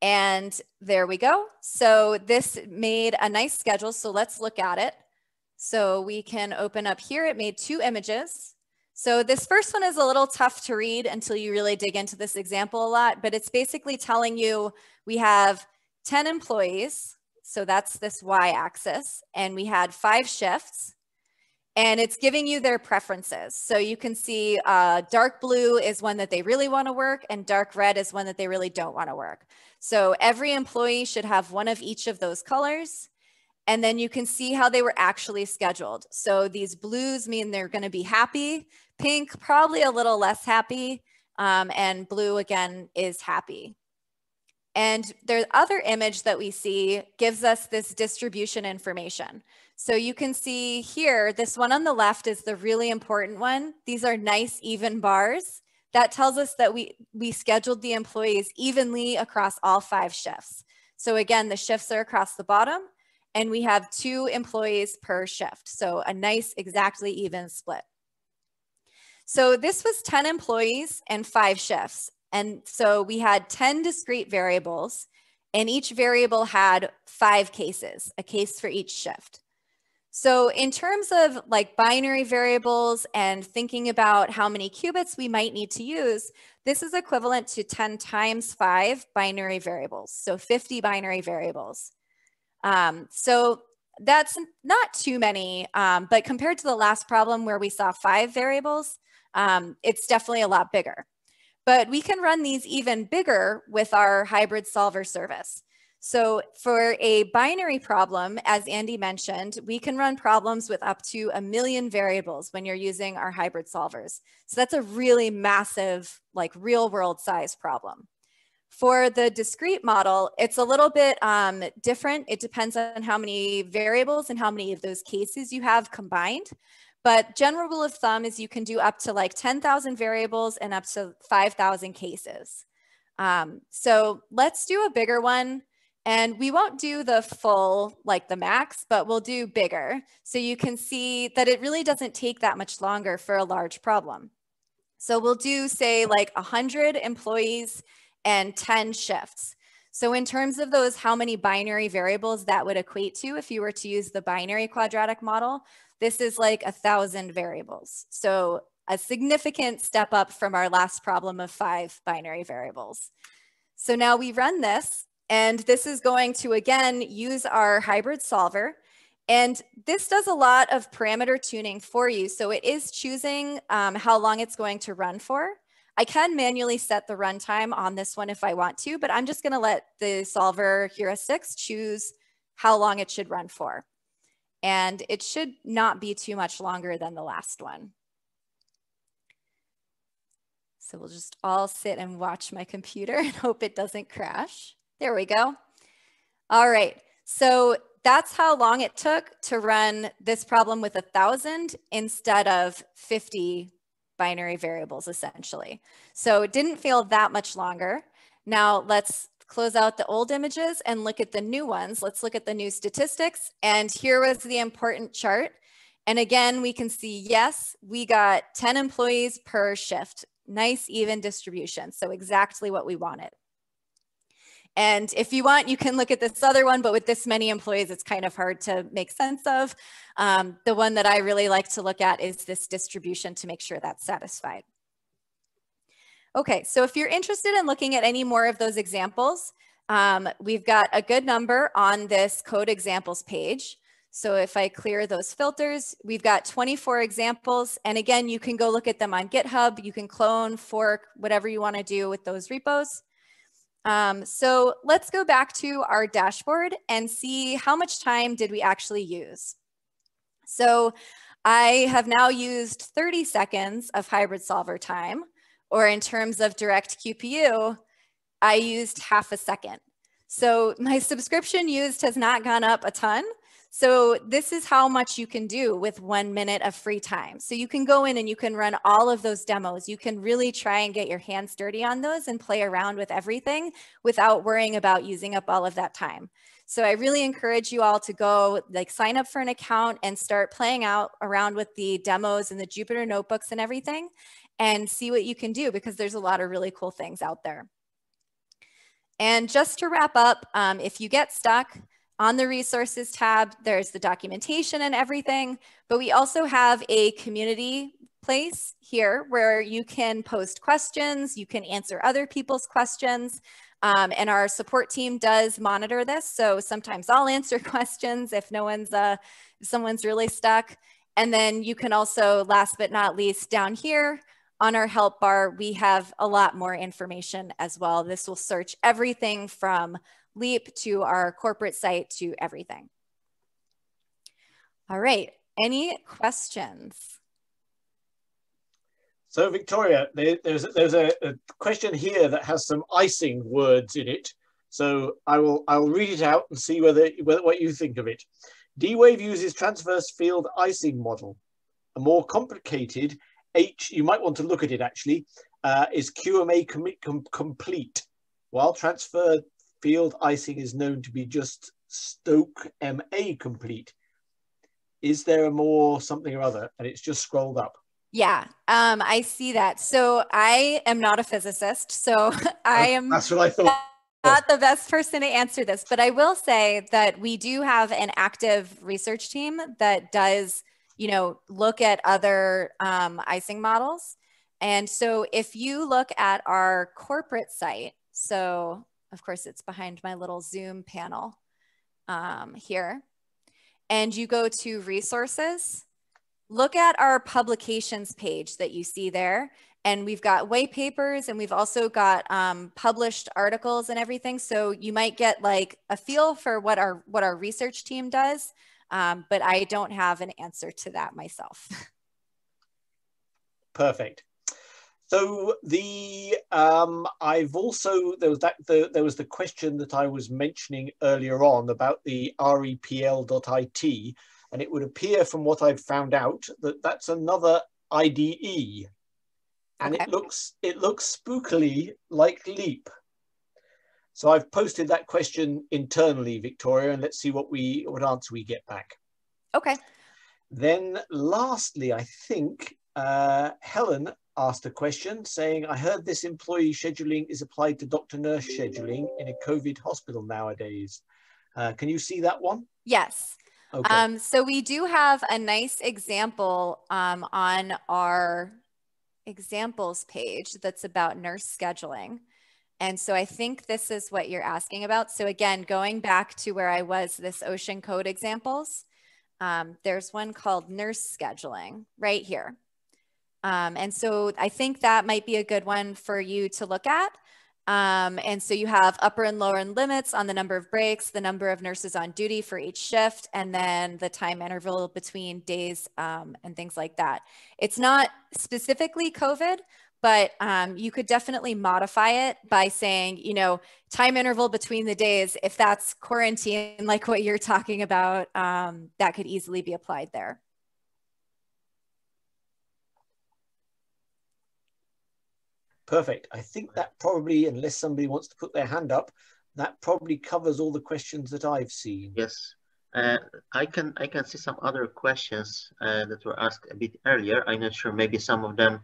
And there we go. So this made a nice schedule. So let's look at it. So we can open up here. It made 2 images. So this first one is a little tough to read until you really dig into this example a lot, but it's basically telling you we have 10 employees So that's this y-axis. And we had 5 shifts. And it's giving you their preferences. So you can see dark blue is one that they really want to work, and dark red is one that they really don't want to work. So every employee should have one of each of those colors. And then you can see how they were actually scheduled. So these blues mean they're going to be happy. Pink, probably a little less happy. And blue, again, is happy. And the other image that we see gives us this distribution information. So you can see here, this one on the left is the really important one. These are nice, even bars. That tells us that we scheduled the employees evenly across all 5 shifts. So again, the shifts are across the bottom, and we have 2 employees per shift. So a nice, exactly even split. So this was 10 employees and 5 shifts. And so we had 10 discrete variables, and each variable had 5 cases, a case for each shift. So in terms of like binary variables and thinking about how many qubits we might need to use, this is equivalent to 10 times 5 binary variables, so 50 binary variables. So that's not too many, but compared to the last problem where we saw 5 variables, it's definitely a lot bigger. But we can run these even bigger with our hybrid solver service. So for a binary problem, as Andy mentioned, we can run problems with up to 1 million variables when you're using our hybrid solvers. So that's a really massive, like real world size problem. For the discrete model, it's a little bit different. It depends on how many variables and how many of those cases you have combined. But general rule of thumb is you can do up to like 10,000 variables and up to 5,000 cases. So let's do a bigger one. And we won't do the full, like the max, but we'll do bigger. So you can see that it really doesn't take that much longer for a large problem. So we'll do, say, like 100 employees and 10 shifts. So in terms of those, how many binary variables that would equate to if you were to use the binary quadratic model, this is like 1,000 variables. So a significant step up from our last problem of 5 binary variables. So now we run this, and this is going to, again, use our hybrid solver. And this does a lot of parameter tuning for you. So it is choosing how long it's going to run for. I can manually set the runtime on this one if I want to, but I'm just going to let the solver heuristics choose how long it should run for. And it should not be too much longer than the last one. So we'll just all sit and watch my computer and hope it doesn't crash. There we go. All right, so that's how long it took to run this problem with 1,000 instead of 50 binary variables, essentially. So it didn't feel that much longer. Now let's close out the old images and look at the new ones. Let's look at the new statistics. And here was the important chart. And again, we can see, yes, we got 10 employees per shift. Nice, even distribution. So exactly what we wanted. And if you want, you can look at this other one, but with this many employees, it's kind of hard to make sense of. The one that I really like to look at is this distribution to make sure that's satisfied. Okay, so if you're interested in looking at any more of those examples, we've got a good number on this code examples page. So if I clear those filters, we've got 24 examples. And again, you can go look at them on GitHub. You can clone, fork, whatever you want to do with those repos. So let's go back to our dashboard and see how much time did we actually use. So I have now used 30 seconds of hybrid solver time, or in terms of direct QPU, I used half a second. So my subscription used has not gone up a ton. So this is how much you can do with 1 minute of free time. So you can go in and you can run all of those demos. You can really try and get your hands dirty on those and play around with everything without worrying about using up all of that time. So I really encourage you all to go like sign up for an account and start playing around with the demos and the Jupyter notebooks and everything and see what you can do, because there's a lot of really cool things out there. And just to wrap up, if you get stuck, on the resources tab, there's the documentation and everything, but we also have a community place here where you can post questions, you can answer other people's questions. And our support team does monitor this. So sometimes I'll answer questions if someone's really stuck. And then you can also, last but not least, down here on our help bar, we have a lot more information as well. This will search everything from Leap to our corporate site to everything. All right, any questions? So Victoria, there's a question here that has some icing words in it. So I'll read it out and see what you think of it. D-Wave uses transverse field icing model. A more complicated you might want to look at it actually, is QMA complete, while transfer field icing is known to be just Stoke MA complete. Is there a more something or other? And it's just scrolled up. Yeah, I see that. So I am not a physicist, so That's what I thought. Not the best person to answer this, but I will say that we do have an active research team that does, look at other icing models. And so if you look at our corporate site, so of course it's behind my little Zoom panel here, and you go to resources, look at our publications page that you see there. And we've got white papers and we've also got published articles and everything. So you might get like a feel for what our research team does, but I don't have an answer to that myself. Perfect. So I've also, there was the question that I was mentioning earlier on about the repl.it, and it would appear from what I've found out that that's another IDE. And okay. it looks spookily like Leap. So I've posted that question internally, Victoria, and let's see what answer we get back. Okay. Then lastly, I think Helen asked a question saying, I heard this employee scheduling is applied to doctor-nurse scheduling in a COVID hospital nowadays. Can you see that one? Yes. Okay. So we do have a nice example on our examples page that's about nurse scheduling. And so I think this is what you're asking about. So again, going back to where I was, this ocean code examples, there's one called nurse scheduling right here. And so I think that might be a good one for you to look at. And so you have upper and lower limits on the number of breaks, the number of nurses on duty for each shift, and then the time interval between days and things like that. It's not specifically COVID, but you could definitely modify it by saying, time interval between the days. If that's quarantine, like what you're talking about, that could easily be applied there. Perfect. I think that probably, unless somebody wants to put their hand up, that probably covers all the questions that I've seen. Yes. I can see some other questions that were asked a bit earlier. I'm not sure, maybe some of them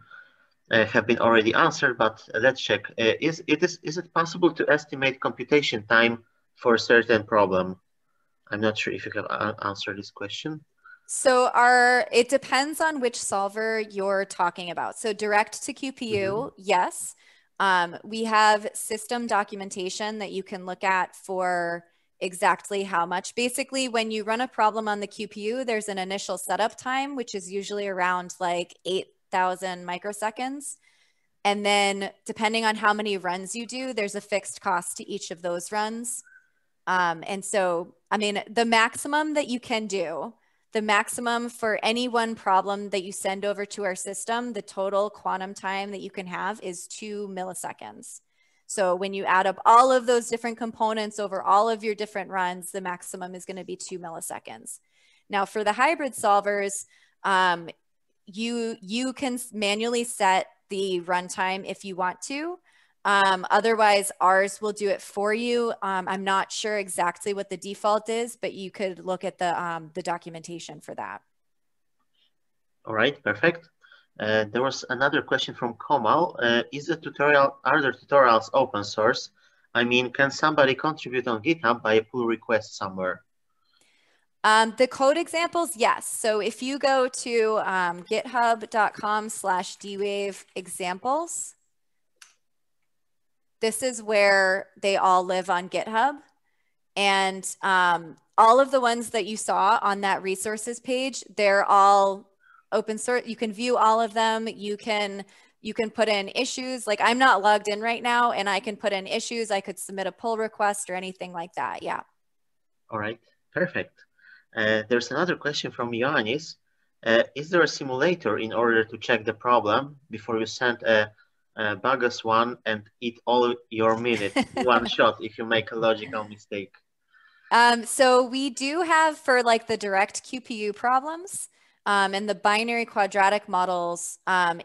have been already answered, but let's check. Is it possible to estimate computation time for a certain problem? I'm not sure if you have answered this question. So it depends on which solver you're talking about. So direct to QPU, yes. We have system documentation that you can look at for exactly how much. Basically, when you run a problem on the QPU, there's an initial setup time, which is usually around like 8,000 microseconds. And then depending on how many runs you do, there's a fixed cost to each of those runs. And so, I mean, the maximum that you can do, the maximum for any one problem that you send over to our system, the total quantum time that you can have is 2 milliseconds. So when you add up all of those different components over all of your different runs, the maximum is going to be 2 milliseconds. Now for the hybrid solvers, you can manually set the runtime if you want to. Otherwise, ours will do it for you. I'm not sure exactly what the default is, but you could look at the documentation for that. All right, perfect. There was another question from Komal. Are the tutorials open source? I mean, can somebody contribute on GitHub by a pull request somewhere? The code examples, yes. So if you go to github.com/dwaveexamples, this is where they all live on GitHub. And all of the ones that you saw on that resources page, they're all open source. You can view all of them. You can put in issues. Like I'm not logged in right now and I can put in issues. I could submit a pull request or anything like that. Yeah. All right, perfect. There's another question from Ioannis. Is there a simulator in order to check the problem before you send a bogus one and eat all your minutes in one shot if you make a logical mistake? So we do have for like the direct QPU problems and the binary quadratic models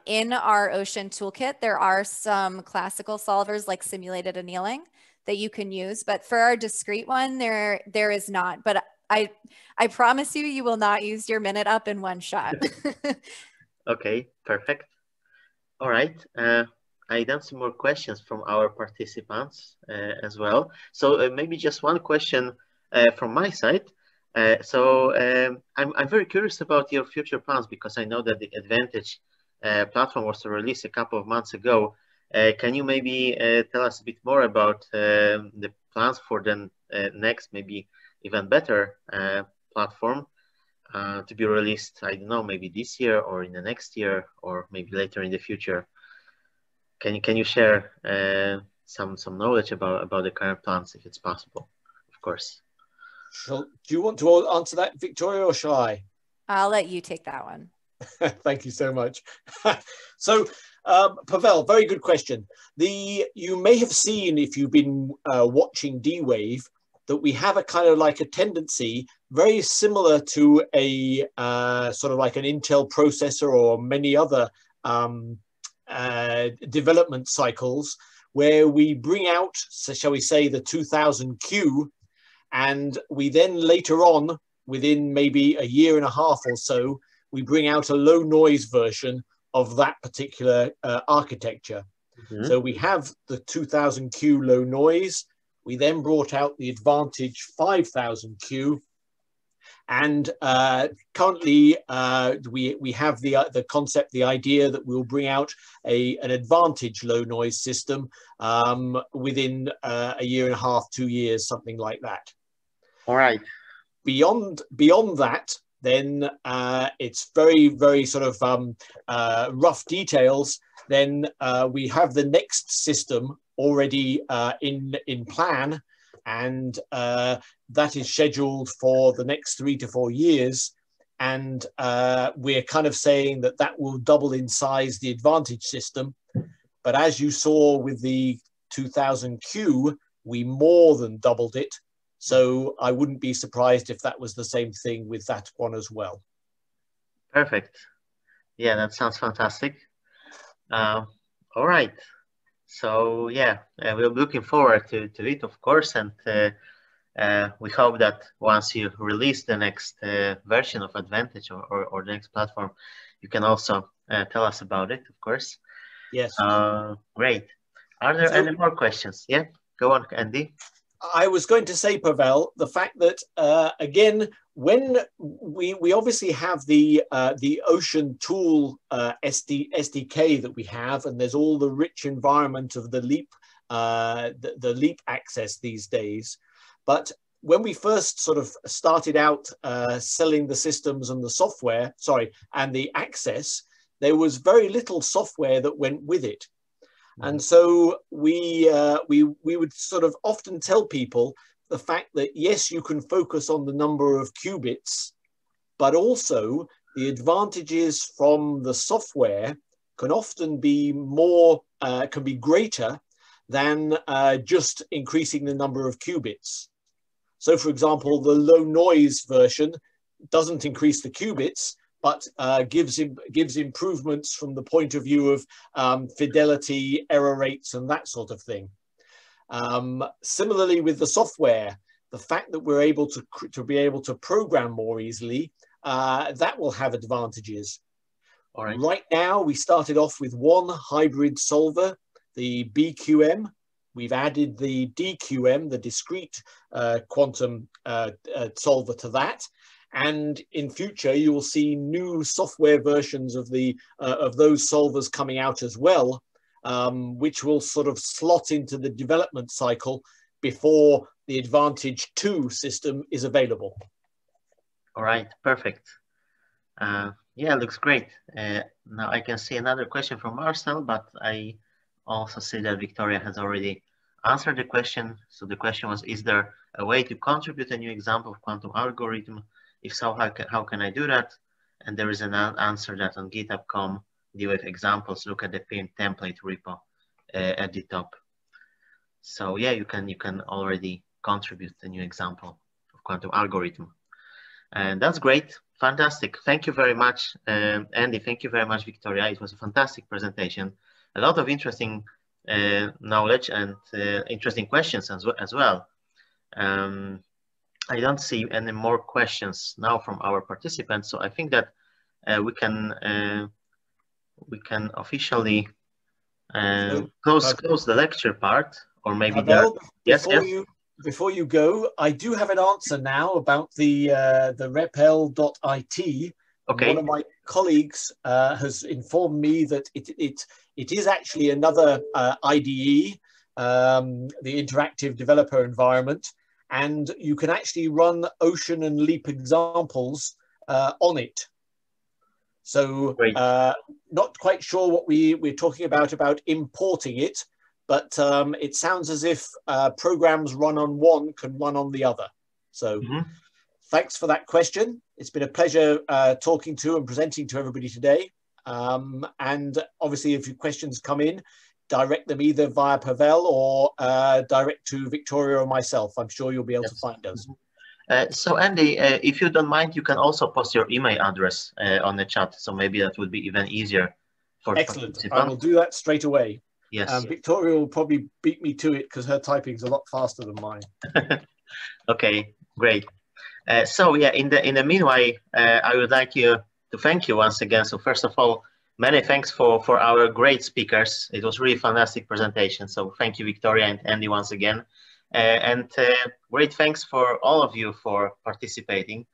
in our Ocean toolkit, there are some classical solvers like simulated annealing that you can use. But for our discrete one, there is not. But I promise you, you will not use your minute up in one shot. Okay, perfect. All right. I done some more questions from our participants as well. So maybe just one question from my side. I'm very curious about your future plans because I know that the Advantage platform was released a couple of months ago. Can you maybe tell us a bit more about the plans for the next, maybe even better platform to be released? I don't know, maybe this year or in the next year or maybe later in the future. Can you share some knowledge about the current plans if it's possible, of course? Do you want to answer that, Victoria, or shall I? I'll let you take that one. Thank you so much. So, Pavel, very good question. You may have seen, if you've been watching D-Wave, that we have a kind of like a tendency very similar to a sort of like an Intel processor or many other development cycles where we bring out, so shall we say, the 2000Q, and we then later on, within maybe a year and a half or so, we bring out a low noise version of that particular architecture. Mm-hmm. So we have the 2000Q low noise. We then brought out the Advantage 5000Q. And currently, we have the concept, the idea that we'll bring out an Advantage low noise system within a year and a half, 2 years, something like that. All right. Beyond that, then it's very, very sort of rough details. Then we have the next system already in plan, and that is scheduled for the next 3 to 4 years. And we're kind of saying that that will double in size the Advantage system. But as you saw with the 2000Q, we more than doubled it. So I wouldn't be surprised if that was the same thing with that one as well. Perfect. Yeah, that sounds fantastic. All right. So yeah, we're looking forward to it, of course, and we hope that once you release the next version of Advantage or the next platform, you can also tell us about it, of course. Yes. Great. Are there any more questions? Yeah, go on, Andy. I was going to say, Pavel, the fact that again, when we obviously have the Ocean tool SDK that we have, and there's all the rich environment of the Leap Leap access these days. But when we first sort of started out selling the systems and the software, and the access, there was very little software that went with it. And so we would sort of often tell people the fact that, yes, you can focus on the number of qubits, but also the advantages from the software can often be more, can be greater than just increasing the number of qubits. So, for example, the low noise version doesn't increase the qubits, but gives improvements from the point of view of fidelity, error rates, and that sort of thing. Similarly, with the software, the fact that we're able to be able to program more easily, that will have advantages. All right. Right now, we started off with one hybrid solver, the BQM. We've added the DQM, the discrete quantum solver, to that. And in future, you will see new software versions of those solvers coming out as well, which will sort of slot into the development cycle before the Advantage 2 system is available. All right, perfect. Yeah, looks great. Now I can see another question from Marcel, but I also see that Victoria has already answered the question. So the question was, is there a way to contribute a new example of quantum algorithm? If so, how can I do that? And there is an answer that on github.com, deal with examples, look at the pinned template repo at the top. So yeah, you can already contribute a new example of quantum algorithm. And that's great. Fantastic. Thank you very much, Andy. Thank you very much, Victoria. It was a fantastic presentation. A lot of interesting knowledge and interesting questions as well. I don't see any more questions now from our participants, so I think that we can officially close the lecture part, or maybe before you go, I do have an answer now about the repl.it. Okay. One of my colleagues has informed me that it is actually another IDE, the Interactive Developer Environment, and you can actually run Ocean and Leap examples on it. So not quite sure what we're talking about importing it, but it sounds as if programs run on one can run on the other. So thanks for that question. It's been a pleasure talking to and presenting to everybody today. And obviously, if your questions come in, direct them either via Pavel or direct to Victoria or myself. I'm sure you'll be able to find us. So Andy, if you don't mind, you can also post your email address on the chat. So maybe that would be even easier for Excellent. I will do that straight away. Yes. Victoria will probably beat me to it because her typing is a lot faster than mine. Okay, great. So yeah, in the meanwhile, I would like to thank you once again. So first of all, many thanks for our great speakers. It was really fantastic presentation. So thank you, Victoria and Andy, once again. And great thanks for all of you for participating.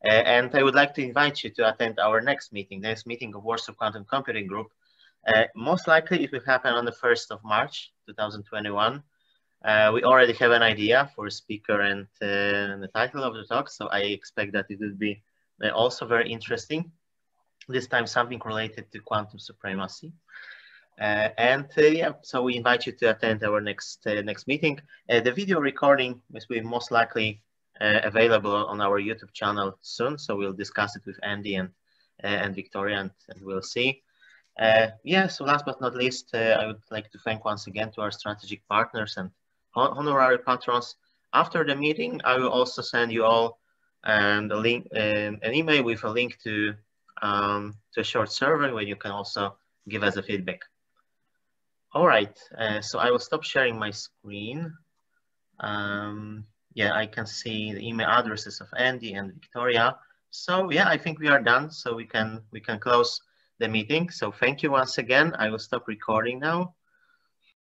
And I would like to invite you to attend our next meeting of Warsaw Quantum Computing Group. Most likely it will happen on the 1st of March, 2021. We already have an idea for a speaker and the title of the talk, so I expect that it will be also very interesting. This time something related to quantum supremacy. Yeah, so we invite you to attend our next meeting. The video recording will be most likely available on our YouTube channel soon, so we'll discuss it with Andy and Victoria, and we'll see. Yeah, so last but not least, I would like to thank once again to our strategic partners and honorary patrons. After the meeting, I will also send you all a link, an email with a link to a short survey where you can also give us a feedback. All right, so I will stop sharing my screen. Yeah, I can see the email addresses of Andy and Victoria. So yeah, I think we are done. So we can close the meeting. So thank you once again. I will stop recording now.